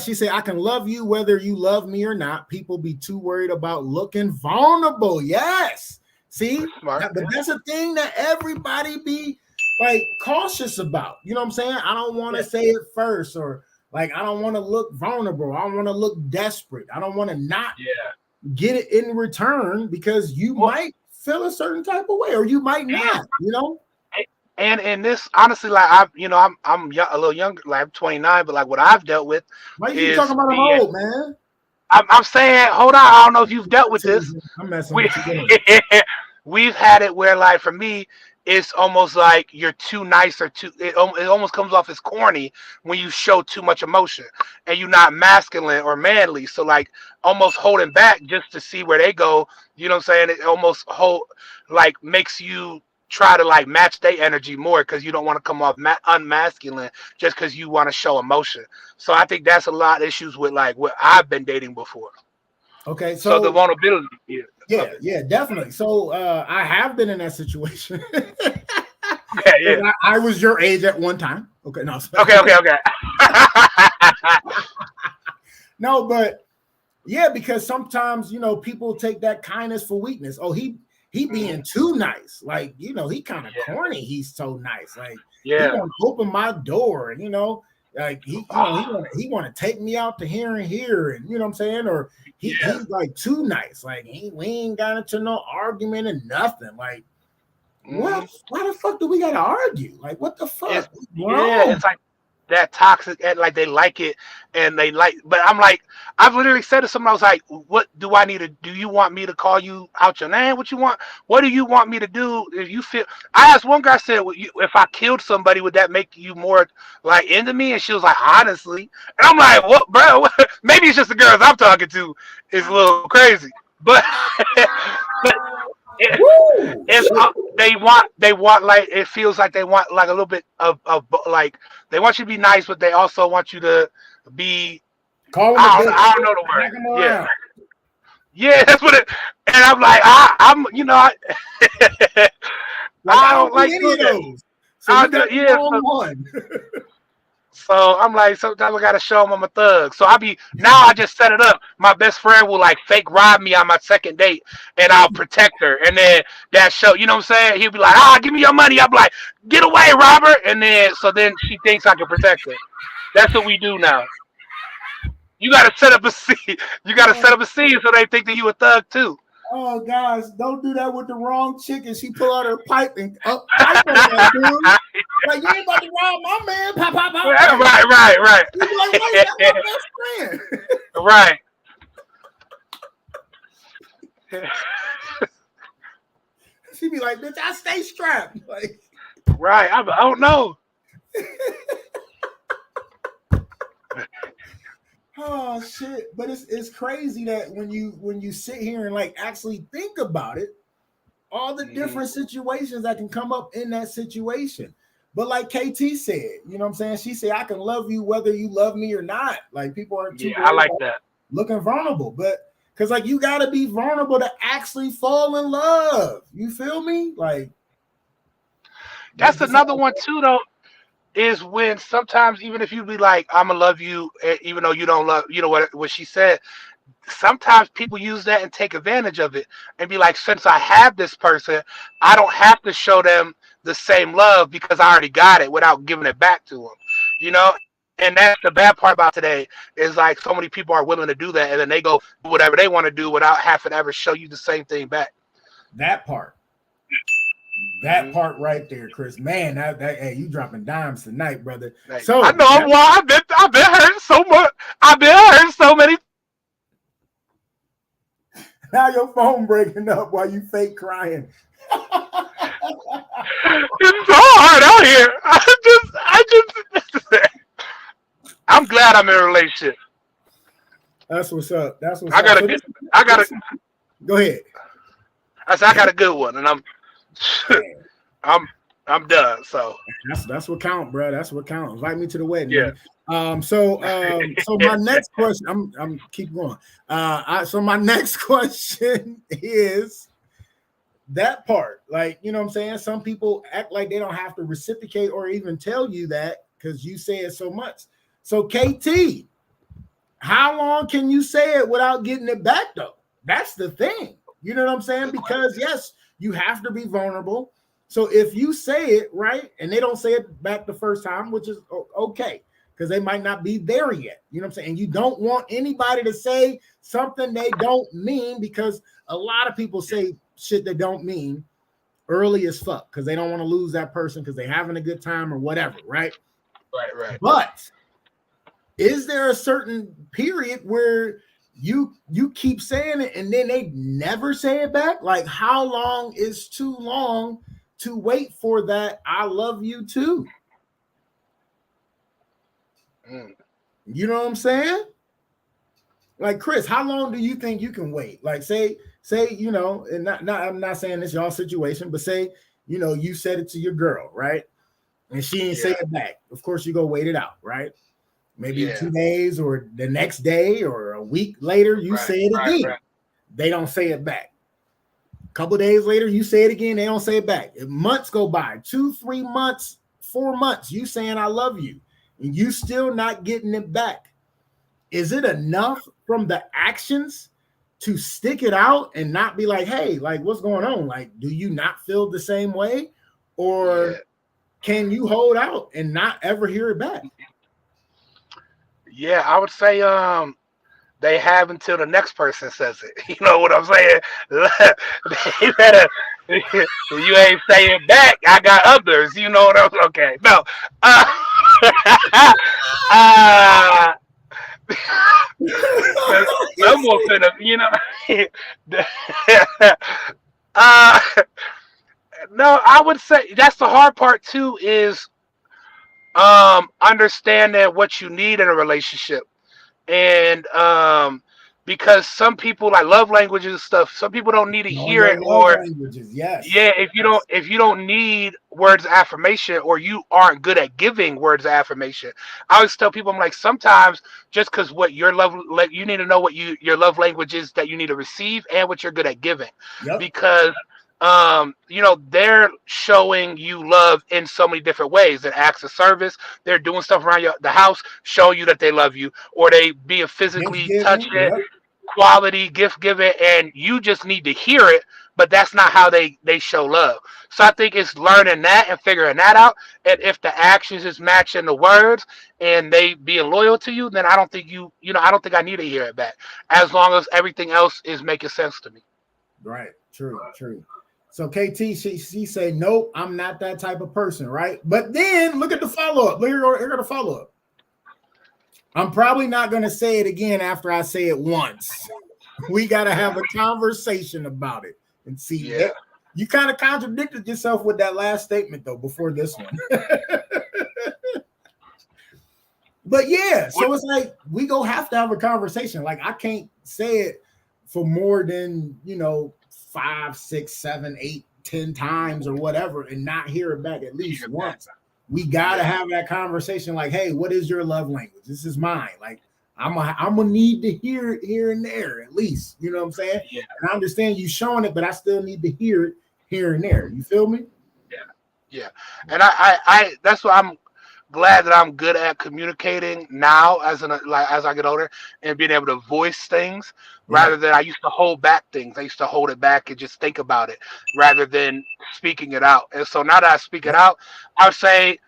She said, I can love you whether you love me or not. People be too worried about looking vulnerable. Yes. See, but that's a thing that everybody be like cautious about. You know what I'm saying? I don't want to say it first, or like, I don't want to look vulnerable. I don't want to look desperate. I don't want to not get it in return, because you might feel a certain type of way, or you might not, you know? And in this, honestly, like I'm a little younger, like I'm 29, but like what I've dealt with. Why you talking about I'm old, man? I'm saying, hold on, I don't know if you've dealt with this. I'm messing with you. We've had it where, like, for me, it's almost like you're too nice or too. It almost comes off as corny when you show too much emotion and you're not masculine or manly. So like almost holding back just to see where they go. You know what I'm saying? It almost makes you try to like match their energy more, because you don't want to come off unmasculine just because you want to show emotion. So I think that's a lot of issues with like what I've been dating before. Okay, so the vulnerability. Yeah, definitely. So I have been in that situation. Yeah. I was your age at one time. Okay, no. Okay. No, but Yeah, because sometimes people take that kindness for weakness. Oh, he being too nice. Like, he kind of corny. He's so nice. Like he want to open my door, and like he want to take me out to here and here, and you know what I'm saying? Or he's like too nice. Like we ain't got into no argument and nothing. Like what? Why the fuck do we gotta argue? Like what the fuck? It's like that toxic, and like they like it, and they like. But I'm like, I've literally said to someone, I was like, "What do I need to? Do you want me to call you out your name? What you want? What do you want me to do? If you feel?" I asked one guy, I said, "If I killed somebody, would that make you more like into me?" And she was like, "Honestly," and I'm like, "What, bro? Maybe it's just the girls I'm talking to. It's a little crazy, but." but they want like it feels like they want like a little bit of like they want you to be nice, but they also want you to be. I don't know the word. Yeah, that's what it. And I'm like, I'm I don't like any of those. So I'm like, sometimes I gotta show them I'm a thug. So I just set it up. My best friend will like fake rob me on my second date, and I'll protect her. And then that show, you know what I'm saying? He'll be like, give me your money. I'll be like, get away, Robert. And then she thinks I can protect her. That's what we do now. You gotta set up a scene. You gotta set up a scene so they think that you a thug too. Oh guys, don't do that with the wrong chick, and she pull out her pipe and pipe on that dude. Like you ain't about to rob my man. Pop. Right. You like, wait, that's my best friend. Right. She be like, bitch, I stay strapped. Like, right. I don't know. Oh shit! But it's crazy that when you sit here and like actually think about it, all the different situations that can come up in that situation. But like KT said, you know what I'm saying? She said, I can love you whether you love me or not. Like people are too I like that. Looking vulnerable, but because like you got to be vulnerable to actually fall in love. You feel me? Like that's another one too, though. Is when sometimes even if you be like, I'm gonna love you, even though you don't love, what she said. Sometimes people use that and take advantage of it and be like, since I have this person, I don't have to show them the same love because I already got it without giving it back to them, And that's the bad part about today is like so many people are willing to do that and then they go do whatever they want to do without having to ever show you the same thing back. That part. That part right there, Chris. Man, hey, you dropping dimes tonight, brother. So I know I've been hurt so much. I've been hurt so many. Now your phone breaking up while you fake crying. It's so hard out here. I'm glad I'm in a relationship. That's what's up. I gotta go ahead. I said I got a good one, and I'm done. So that's what count, bro. That's what count. Invite me to the wedding. Yeah. So my next question, I'm keep going. So my next question is that part. Like, you know what I'm saying? Some people act like they don't have to reciprocate or even tell you that because you say it so much. So KT, how long can you say it without getting it back though? That's the thing. You know what I'm saying? Because yes, you have to be vulnerable. So if you say it right and they don't say it back the first time, which is okay, because they might not be there yet. You know what I'm saying? And you don't want anybody to say something they don't mean because a lot of people say shit they don't mean early as fuck because they don't want to lose that person because they're having a good time or whatever, right? Right. But is there a certain period where you keep saying it and then they never say it back? Like how long is too long to wait for that I love you too? You know what I'm saying? Like Chris, how long do you think you can wait? Like say, and not I'm not saying this y'all situation, but say, you said it to your girl, right? And she didn't say it back. Of course, you go wait it out, right? Maybe 2 days or the next day or a week later, you say it again. Right. They don't say it back. A couple days later, you say it again. They don't say it back. If months go by, 2, 3 months, 4 months, you saying I love you, and you still not getting it back. is it enough from the actions to stick it out and not be like, hey, like, what's going on? Like, do you not feel the same way? Or can you hold out and not ever hear it back? Yeah, I would say they have until the next person says it. You know what I'm saying? They better, you ain't saying back. I got others. You know what I'm saying? Okay. No. Uh, uh, someone finna, you know. uh, no, I would say that's the hard part too is understanding what you need in a relationship. And because some people like love languages and stuff, some people don't need to Knowing hear your it, love or languages, yes. yeah, if you don't need words of affirmation, or you aren't good at giving words of affirmation. I always tell people, I'm like, sometimes just because what your love, like, you need to know what your love language is that you need to receive, and what you're good at giving. Yep. Because they're showing you love in so many different ways. In acts of service, they're doing stuff around the house, show you that they love you, or they being physically Thanksgiving, touching, yep. quality gift giving, and you just need to hear it. But that's not how they show love. So I think it's learning that and figuring that out. And if the actions is matching the words and they being loyal to you, then I don't think I don't think I need to hear it back, as long as everything else is making sense to me. Right. True. So KT, she say, nope, I'm not that type of person, right? But then look at the follow-up. Look at the follow-up. I'm probably not going to say it again after I say it once. We got to have a conversation about it and see. Yeah. You kind of contradicted yourself with that last statement, though, before this one. But yeah, so it's like we go have to have a conversation. Like, I can't say it for more than 5, 6, 7, 8, 10 times or whatever, and not hear it back at least once. We gotta have that conversation. Like, hey, what is your love language? This is mine. Like, I'm gonna need to hear it here and there at least. You know what I'm saying? Yeah. And I understand you showing it, but I still need to hear it here and there. You feel me? Yeah. And I that's what I'm glad that I'm good at communicating now as I get older, and being able to voice things rather than I used to hold back things. I used to hold it back and just think about it rather than speaking it out. And so now that I speak it out, I would say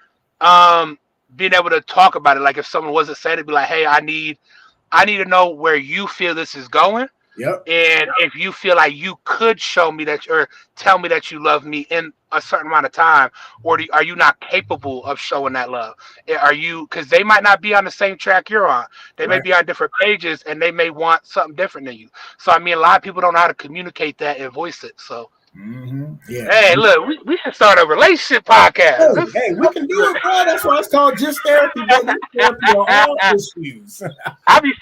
being able to talk about it. Like if someone wasn't saying it, be like, hey, I need to know where you feel this is going. Yep. And if you feel like you could show me that, or tell me that you love me in a certain amount of time, or are you not capable of showing that love? Are you, because they might not be on the same track you're on. They may be on different pages, and they may want something different than you. So, I mean, a lot of people don't know how to communicate that and voice it. So, yeah. Hey, look, we should start a relationship podcast. Hey, we can do it, bro. That's why it's called Just Therapy. Therapy on all issues. I be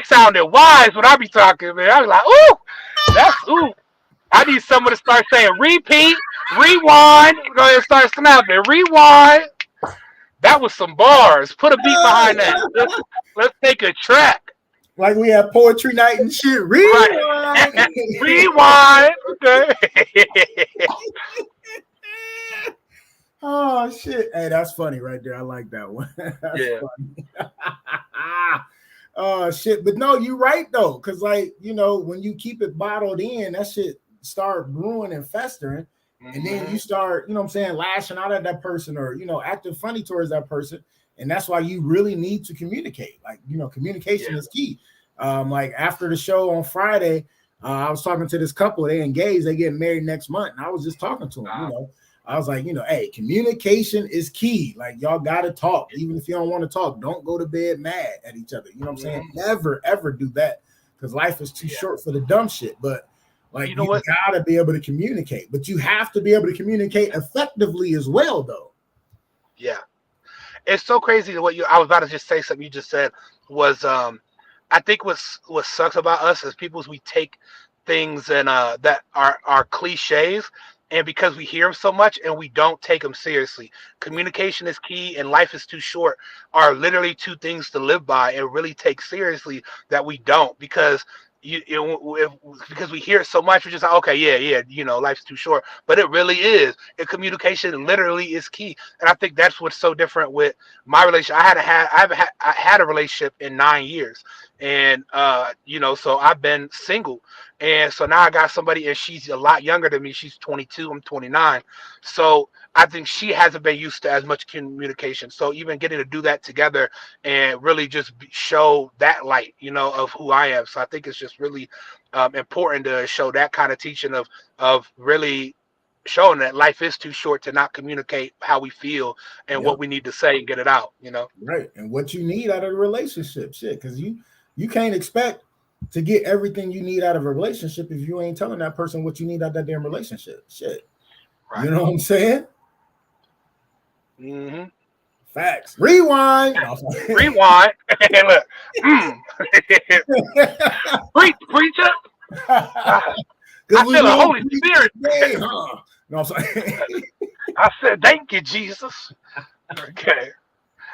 sounding wise when I be talking, man. I be like, ooh. I need someone to start saying repeat, rewind. Go ahead and start snapping. Rewind. That was some bars. Put a beat behind that. Let's take a track. Like we have poetry night and shit. Rewind. Rewind. Okay. Oh shit. Hey, that's funny right there. I like that one. That's funny. Oh shit. But no, you're right though. Cause like, when you keep it bottled in, that shit start brewing and festering. And then you start, lashing out at that person, or, acting funny towards that person. And that's why you really need to communicate. Like, communication is key. Like after the show on Friday, I was talking to this couple. They engaged. They getting married next month. And I was just talking to them. I was like, hey, communication is key. Like, y'all got to talk. Even if you don't want to talk, don't go to bed mad at each other. You know what I'm saying? Never, ever do that, because life is too short for the dumb shit. But like, you got to be able to communicate. But you have to be able to communicate effectively as well, though. Yeah. It's so crazy what I was about to just say something you just said was I think what sucks about us as people is we take things and that are cliches, and because we hear them so much and we don't take them seriously. Communication is key, and life is too short are literally two things to live by and really take seriously that we don't. Because because we hear it so much, we're just like, okay, yeah, life's too short. But it really is. And communication literally is key. And I think that's what's so different with my relationship. I had a relationship in 9 years, and so I've been single, and so now I got somebody, and she's a lot younger than me. She's 22. I'm 29. So I think she hasn't been used to as much communication. So even getting to do that together and really just show that light, of who I am. So I think it's just really important to show that kind of teaching of really showing that life is too short to not communicate how we feel and what we need to say and get it out, Right. And what you need out of a relationship, shit, because you can't expect to get everything you need out of a relationship if you ain't telling that person what you need out of that damn relationship. Shit. Right. You know what I'm saying? Mm-hmm. Facts. Rewind. Rewind. Look. Preacher. I feel the Holy Spirit. Today, huh? No, I'm sorry. I said, thank you, Jesus. Okay.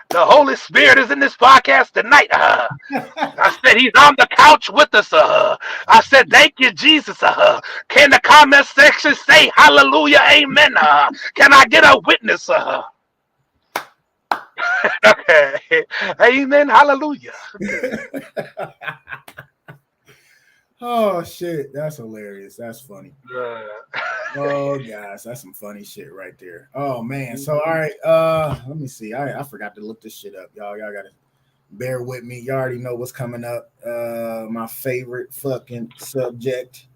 The Holy Spirit is in this podcast tonight. I said he's on the couch with us. I said, thank you, Jesus. Can the comment section say hallelujah, amen? Can I get a witness? Okay. Amen. Hallelujah. Oh shit, that's hilarious. That's funny. Oh guys, that's some funny shit right there. Oh man. So all right, let me see. I forgot to look this shit up. Y'all gotta bear with me. You already know what's coming up. My favorite fucking subject.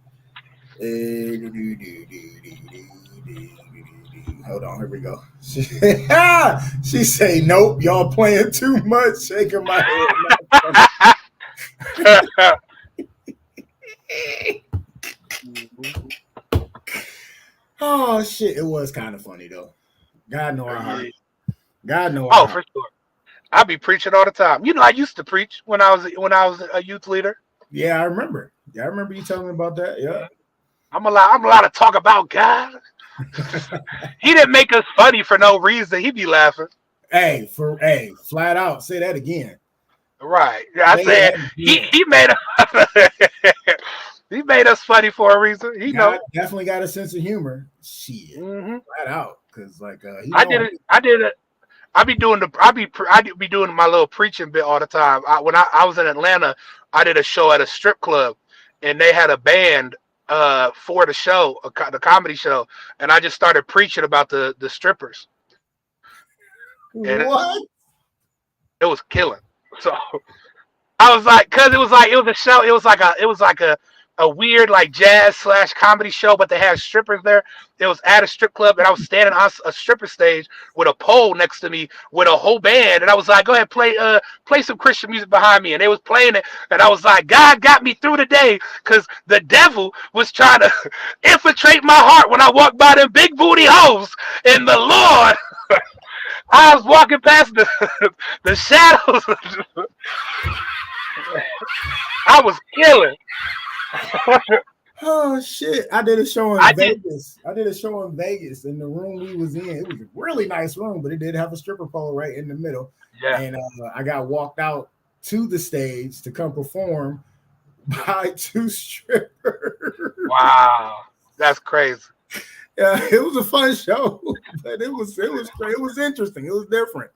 Hold on, here we go. She say, nope, y'all playing too much, shaking my head. Oh shit, it was kind of funny though. God know I heard. God know. Oh, for sure. I be preaching all the time. I used to preach when I was a youth leader. Yeah, I remember. Yeah, I remember you telling me about that. Yeah. I'm allowed to talk about God. He didn't make us funny for no reason. He be laughing. Hey, flat out, say that again. Right. I said he made us he made us funny for a reason. God definitely got a sense of humor. Shit. Flat out. Cause I be doing my little preaching bit all the time. When I was in Atlanta, I did a show at a strip club, and they had a band for the show, the comedy show, and I just started preaching about the strippers. And what? It was killing. So I was like, cause it was a show. It was like a weird like jazz / comedy show, but they had strippers there. It was at a strip club, and I was standing on a stripper stage with a pole next to me with a whole band, and I was like, go ahead, play some Christian music behind me, and they was playing it, and I was like, God got me through the day, because the devil was trying to infiltrate my heart when I walked by them big booty hoes, and the Lord I was walking past the shadows. I was killing. Oh shit! I did a show in Vegas. I did a show in Vegas, and the room we was in, it was a really nice room, but it did have a stripper pole right in the middle. Yeah. And I got walked out to the stage to come perform by 2 strippers. Wow, that's crazy. Yeah, it was a fun show, but it was great. It was interesting. It was different.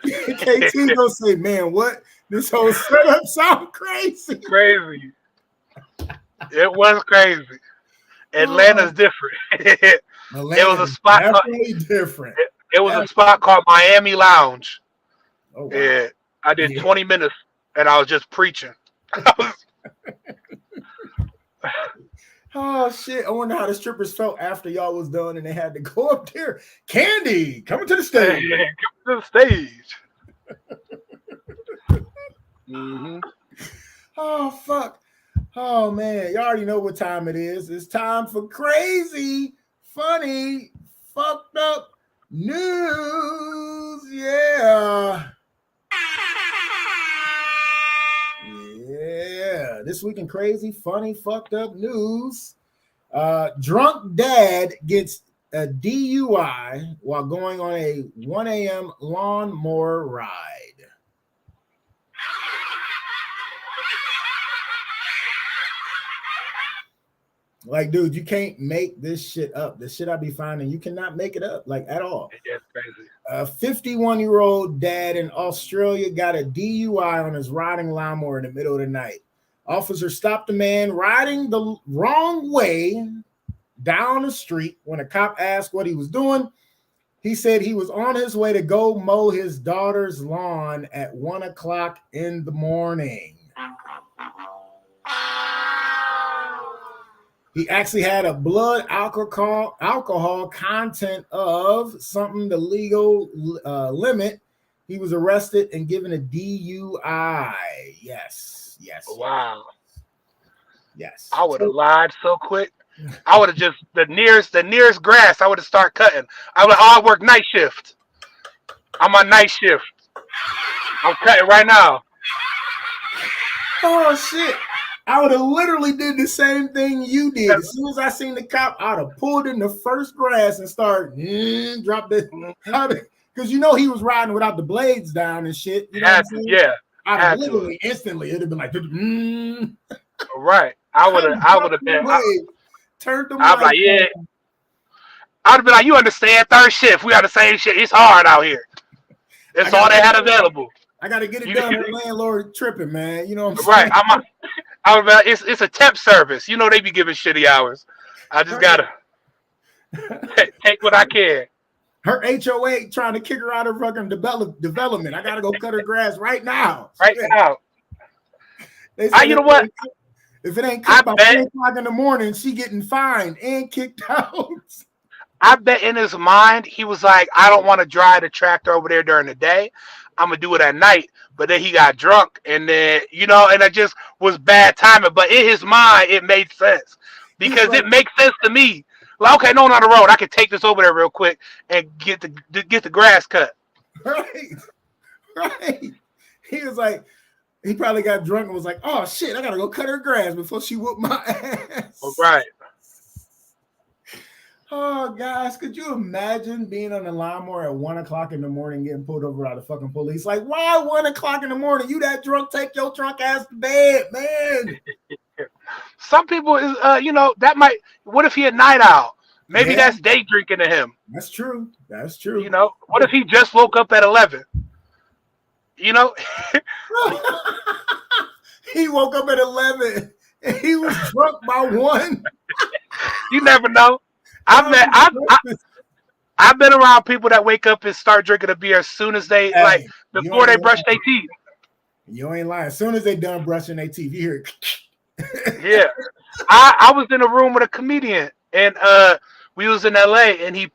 KT gonna say, "Man, what this whole setup sound crazy." Crazy. It was crazy. Atlanta's different. It was a spot different. It was a spot called Miami Lounge. Oh, wow. Yeah, I did 20 minutes, and I was just preaching. Oh shit! I wonder how the strippers felt after y'all was done and they had to go up there. Candy, coming to the stage. Yeah, coming to the stage. Mm-hmm. Oh fuck! Oh man, y'all already know what time it is. It's time for crazy, funny, fucked up news. Yeah. Yeah, this week in crazy, funny, fucked up news. Drunk dad gets a DUI while going on a 1 a.m. lawnmower ride. Like, dude, you can't make this shit up. The shit I be finding, you cannot make it up, like, at all. That's crazy. A 51-year-old dad in Australia got a DUI on his riding lawnmower in the middle of the night. Officer stopped the man riding the wrong way down the street. When a cop asked what he was doing, he said he was on his way to go mow his daughter's lawn at 1 o'clock in the morning. He actually had a blood alcohol content of something the legal limit. He was arrested and given a DUI. Yes. Wow. Yes. I would have lied so quick. I would have just the nearest grass. I would have started cutting. I would. I work night shift. I'm on night shift. I'm cutting right now. Oh shit! I would have literally did the same thing you did. As soon as I seen the cop, I'd have pulled in the first grass and started drop the because you know he was riding without the blades down and shit. You know what I'm saying? Yeah. I'd have literally instantly it'd have been like Right. I would have been. Turned the I'm like, yeah. I'd have been like, you understand? Third shift. We got the same shit. It's hard out here. It's all they had available. I got to get it done. The landlord tripping, man. You know what I'm saying? Right. I was it's a temp service. You know they be giving shitty hours. I just gotta take what I can. Her HOA trying to kick her out of fucking development. I gotta go cut her grass right now. Right now. They say you know what? If it ain't cut by 4 o'clock in the morning, she getting fined and kicked out. I bet in his mind he was like, I don't want to drive the tractor over there during the day. I'm gonna do it at night. But then he got drunk, and then and it just was bad timing. But in his mind, it made sense because it makes sense to me. Like, okay, no one on the road. I can take this over there real quick and get the grass cut. Right. He was like, he probably got drunk and was like, oh shit, I gotta go cut her grass before she whooped my ass. Right. Oh, guys, could you imagine being on the lawnmower at 1 o'clock in the morning getting pulled over by the fucking police? Like, why 1 o'clock in the morning? You that drunk? Take your drunk ass to bed, man. Some people is, that might. What if he a night owl? Maybe that's day drinking to him. That's true. That's true. What if he just woke up at 11? He woke up at 11 and he was drunk by 1. You never know. I've been around people that wake up and start drinking a beer as soon as they before they brush their teeth. You ain't lying. As soon as they done brushing their teeth, you hear it. Yeah. I was in a room with a comedian and we was in LA and he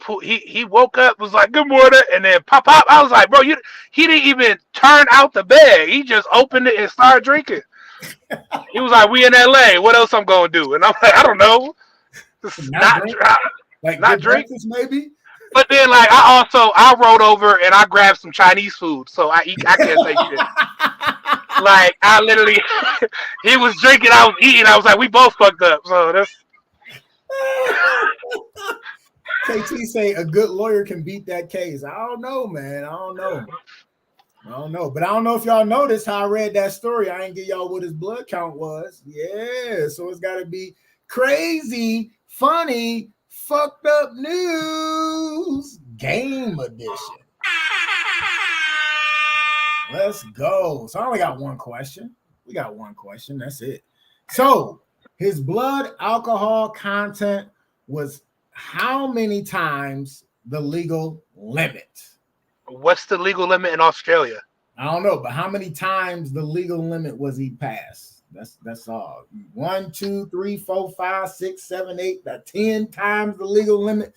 woke up, was like, good morning, and then pop. I was like, bro, he didn't even turn out the bed. He just opened it and started drinking. He was like, we in LA. What else I'm gonna do? And I'm like, I don't know. Not drink, maybe. But then, like, I rode over and I grabbed some Chinese food, so I can't say shit. Like, I literally, he was drinking, I was eating. I was like, we both fucked up. So that's. KT say a good lawyer can beat that case. I don't know, man. I don't know. But I don't know if y'all noticed how I read that story. I ain't give y'all what his blood count was. Yeah, so it's got to be crazy, funny, fucked up news, game edition. Let's go. So I only got one question. We got one question. That's it. So his blood alcohol content was how many times the legal limit? What's the legal limit in Australia? I don't know, but how many times the legal limit was he passed? That's all. 1, 2, 3, 4, 5, 6, 7, 8, 10 times the legal limit.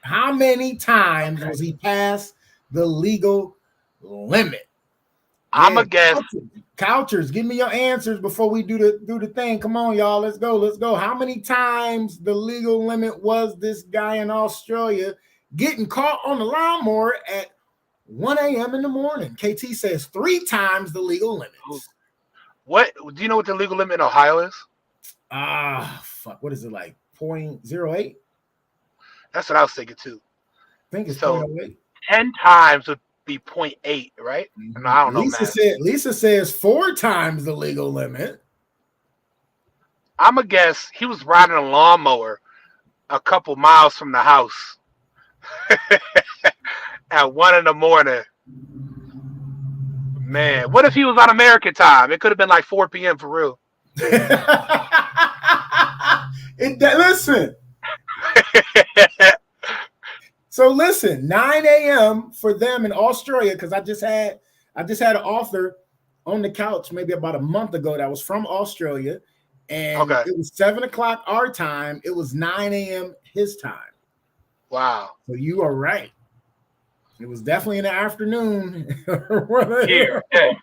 How many times was he past the legal limit? I'm a guess. Couchers, give me your answers before we do the thing. Come on, y'all. Let's go. How many times the legal limit was this guy in Australia getting caught on the lawnmower at 1 a.m. in the morning? KT says 3 times the legal limit. What do you know what the legal limit in Ohio is? Fuck. What is it, like 0.08? That's what I was thinking too. I think it's 0.08. 10 times would be 0.8, right? Mm-hmm. No, I don't know. Lisa says 4 times the legal limit. I'm a guess he was riding a lawnmower a couple miles from the house at 1 a.m. Man, what if he was on American time? It could have been like 4 p.m. for real. Listen. So listen, 9 a.m. for them in Australia, because I just had an author on the couch maybe about a month ago that was from Australia, and it was 7 o'clock our time. It was 9 a.m. his time. Wow. So you are right. It was definitely in the afternoon. Here, okay.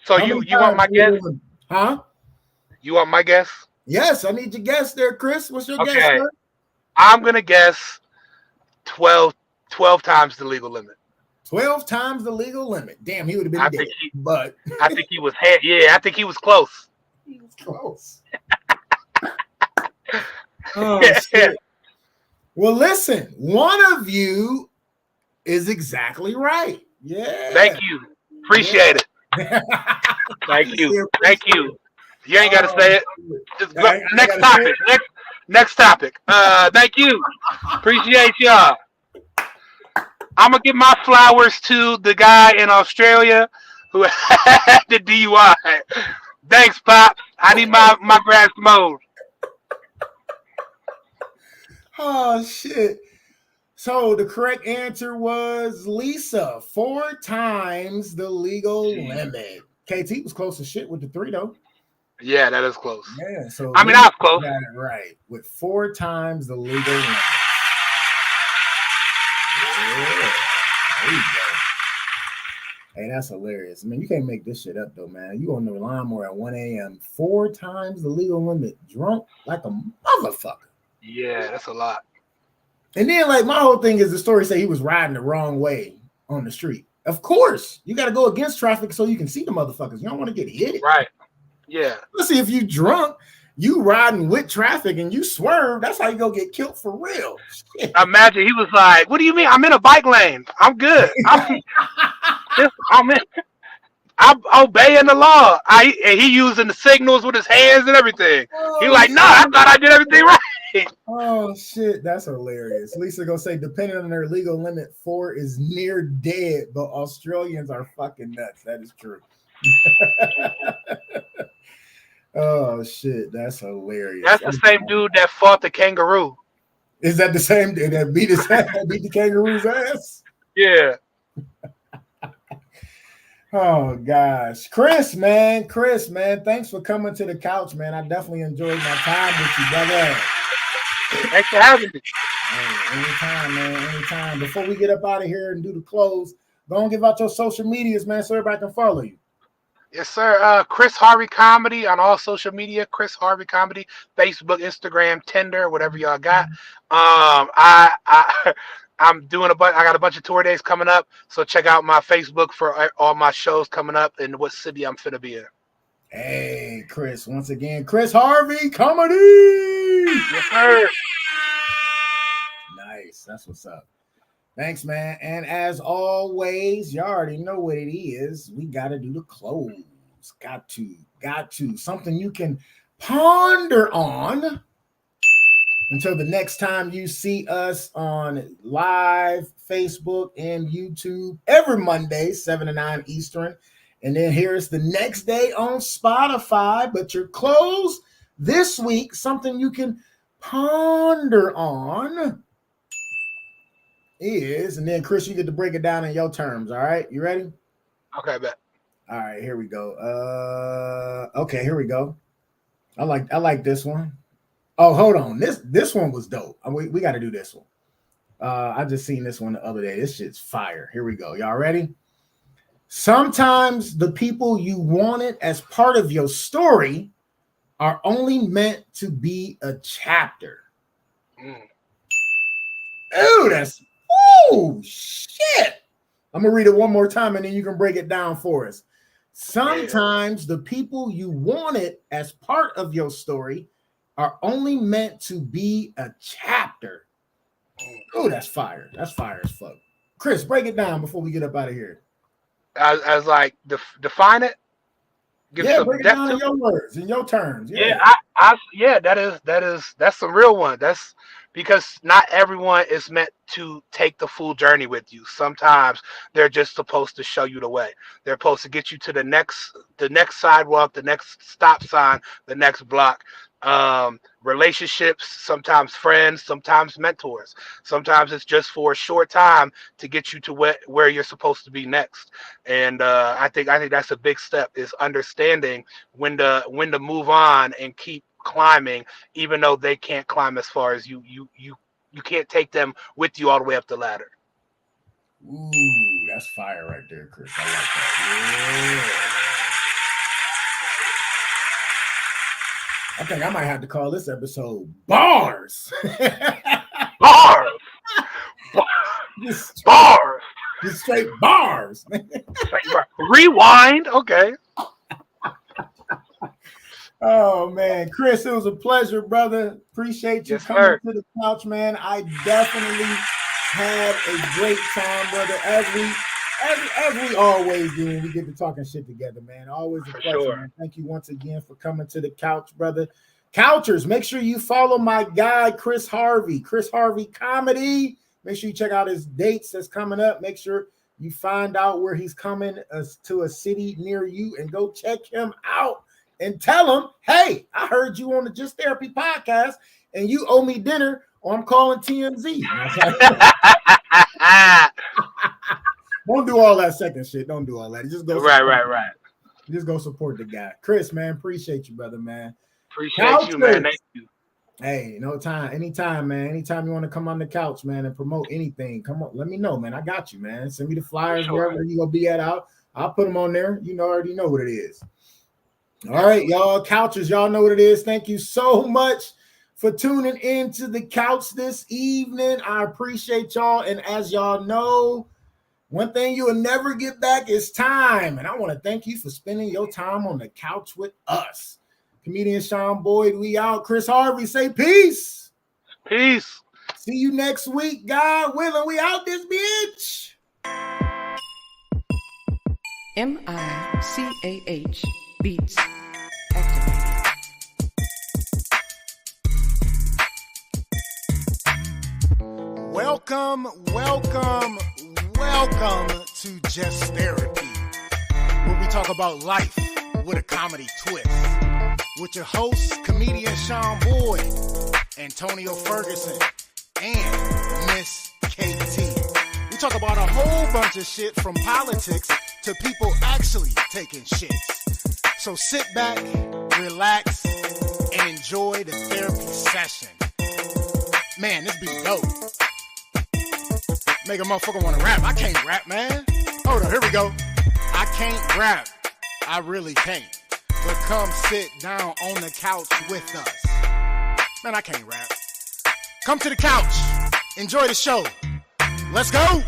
So you want my guess? Huh? You want my guess? Yes, I need your guess there, Chris. What's your guess, sir? I'm gonna guess 12 times the legal limit. 12 times the legal limit. Damn, he would have been dead. But I think he was I think he was close. He was close. Oh shit. Well, listen, one of you is exactly right. Yeah. Thank you. Appreciate it. Thank you. Thank you. You ain't gotta say it. Just next topic. Next topic. Thank you. Appreciate y'all. I'm gonna give my flowers to the guy in Australia who had the DUI. Thanks, Pop. I need my grass mowed. Oh shit. So the correct answer was Lisa, 4 times the legal limit. KT was close as shit with the 3 though. Yeah, that is close. Yeah, so I was close. Got it right with 4 times the legal limit. Yeah, there you go. Hey, that's hilarious. I mean, you can't make this shit up though, man. You on the lawnmower at 1 a.m. 4 times the legal limit, drunk like a motherfucker. Yeah, that's a lot. And then, like, my whole thing is the story say he was riding the wrong way on the street. Of course, you got to go against traffic so you can see the motherfuckers. You don't want to get hit. Right. Yeah. Let's see, if you drunk, you riding with traffic and you swerve, that's how you go get killed for real. Shit. Imagine he was like, "What do you mean? I'm in a bike lane. I'm good. I'm obeying the law." And he using the signals with his hands and everything. He like, "No, I thought I did everything right." Oh shit, that's hilarious. Lisa gonna say, depending on their legal limit, 4 is near dead, but Australians are fucking nuts. That is true. Oh shit, that's hilarious. That's the same dude that fought the kangaroo. Is that the same dude that beat the kangaroo's ass? Yeah. Oh gosh, Chris, man, thanks for coming to the couch, man. I definitely enjoyed my time with you, brother. Thanks for having me. Hey, anytime, man, anytime. Before we get up out of here and do the close, go and give out your social medias, man, so everybody can follow you. Yes, sir. Chris Harvey Comedy on all social media. Chris Harvey Comedy, Facebook, Instagram, Tinder, whatever y'all got. I'm doing I got a bunch of tour days coming up, so check out my Facebook for all my shows coming up and what city I'm finna be in. Hey, Chris, once again, Chris Harvey Comedy. Yes, sir. Nice. That's what's up. Thanks, man. And as always, you already know what it is. We got to do the close. Got to. Something you can ponder on until the next time you see us on live Facebook and YouTube every Monday, 7 to 9 Eastern. And then here's the next day on Spotify. But your close this week, something you can ponder on is, and then Chris, you get to break it down in your terms. All right, you ready? Okay, bet. All right, here we go. Okay, here we go. I like this one. Oh, hold on. This one was dope. We got to do this one. I just seen this one the other day. This shit's fire. Here we go. Y'all ready? Sometimes the people you wanted as part of your story are only meant to be a chapter. Oh, shit. I'm going to read it one more time and then you can break it down for us. Sometimes the people you wanted as part of your story are only meant to be a chapter. Oh, that's fire. That's fire as fuck. Chris, break it down before we get up out of here. As like, define it? Yeah, some break it depth down to in your words, in your terms. Yeah, Yeah. that's the real one. That's because not everyone is meant to take the full journey with you. Sometimes they're just supposed to show you the way. They're supposed to get you to the next sidewalk, the next stop sign, the next block. Relationships, sometimes friends, sometimes mentors. Sometimes it's just for a short time to get you to where you're supposed to be next. And I think that's a big step is understanding when to move on and keep climbing, even though they can't climb as far as you. You can't take them with you all the way up the ladder. Ooh, that's fire right there, Chris. I like that. Yeah. I think I might have to call this episode Bars. Bars, just, bars. just straight bars. Rewind. Okay. Oh man, Chris, it was a pleasure, brother. Appreciate you Yes, coming sir. to the couch, man. I definitely had a great time, brother. As we always do when we get to talking shit together, man. Always a For pleasure, sure. man. Thank you once again for coming to the couch, brother. Couchers, make sure you follow my guy, Chris Harvey Comedy. Make sure you check out his dates that's coming up. Make sure you find out where he's coming to a city near you and go check him out. And tell them, hey, I heard you on the Just Therapy podcast and you owe me dinner or I'm calling TMZ. Don't do all that second shit. Don't do all that. Just go Right. Just go support the guy. Chris, man, appreciate you, brother, man. Appreciate you, man. Thank you. Hey, anytime, man. Anytime you want to come on the couch, man, and promote anything, come on. Let me know, man. I got you, man. Send me the flyers wherever you gonna be at. I'll put them on there. You already know what it is. All right, y'all, couchers, y'all know what it is. Thank you so much for tuning in to the couch this evening. I appreciate y'all. And as y'all know, one thing you'll never get back is time. And I want to thank you for spending your time on the couch with us. Comedian Sean Boyd, we out. Chris Harvey, say peace. Peace. See you next week, God willing. We out this bitch. MICAH Beats activated. Welcome to Just Therapy, where we talk about life with a comedy twist. With your hosts, comedian Sean Boyd, Antonio Ferguson, and Miss KT. We talk about a whole bunch of shit from politics to people actually taking shits. So sit back, relax, and enjoy the therapy session. Man, this be dope. Make a motherfucker want to rap. I can't rap, man. Hold on, here we go. I can't rap. I really can't. But come sit down on the couch with us. Man, I can't rap. Come to the couch. Enjoy the show. Let's go.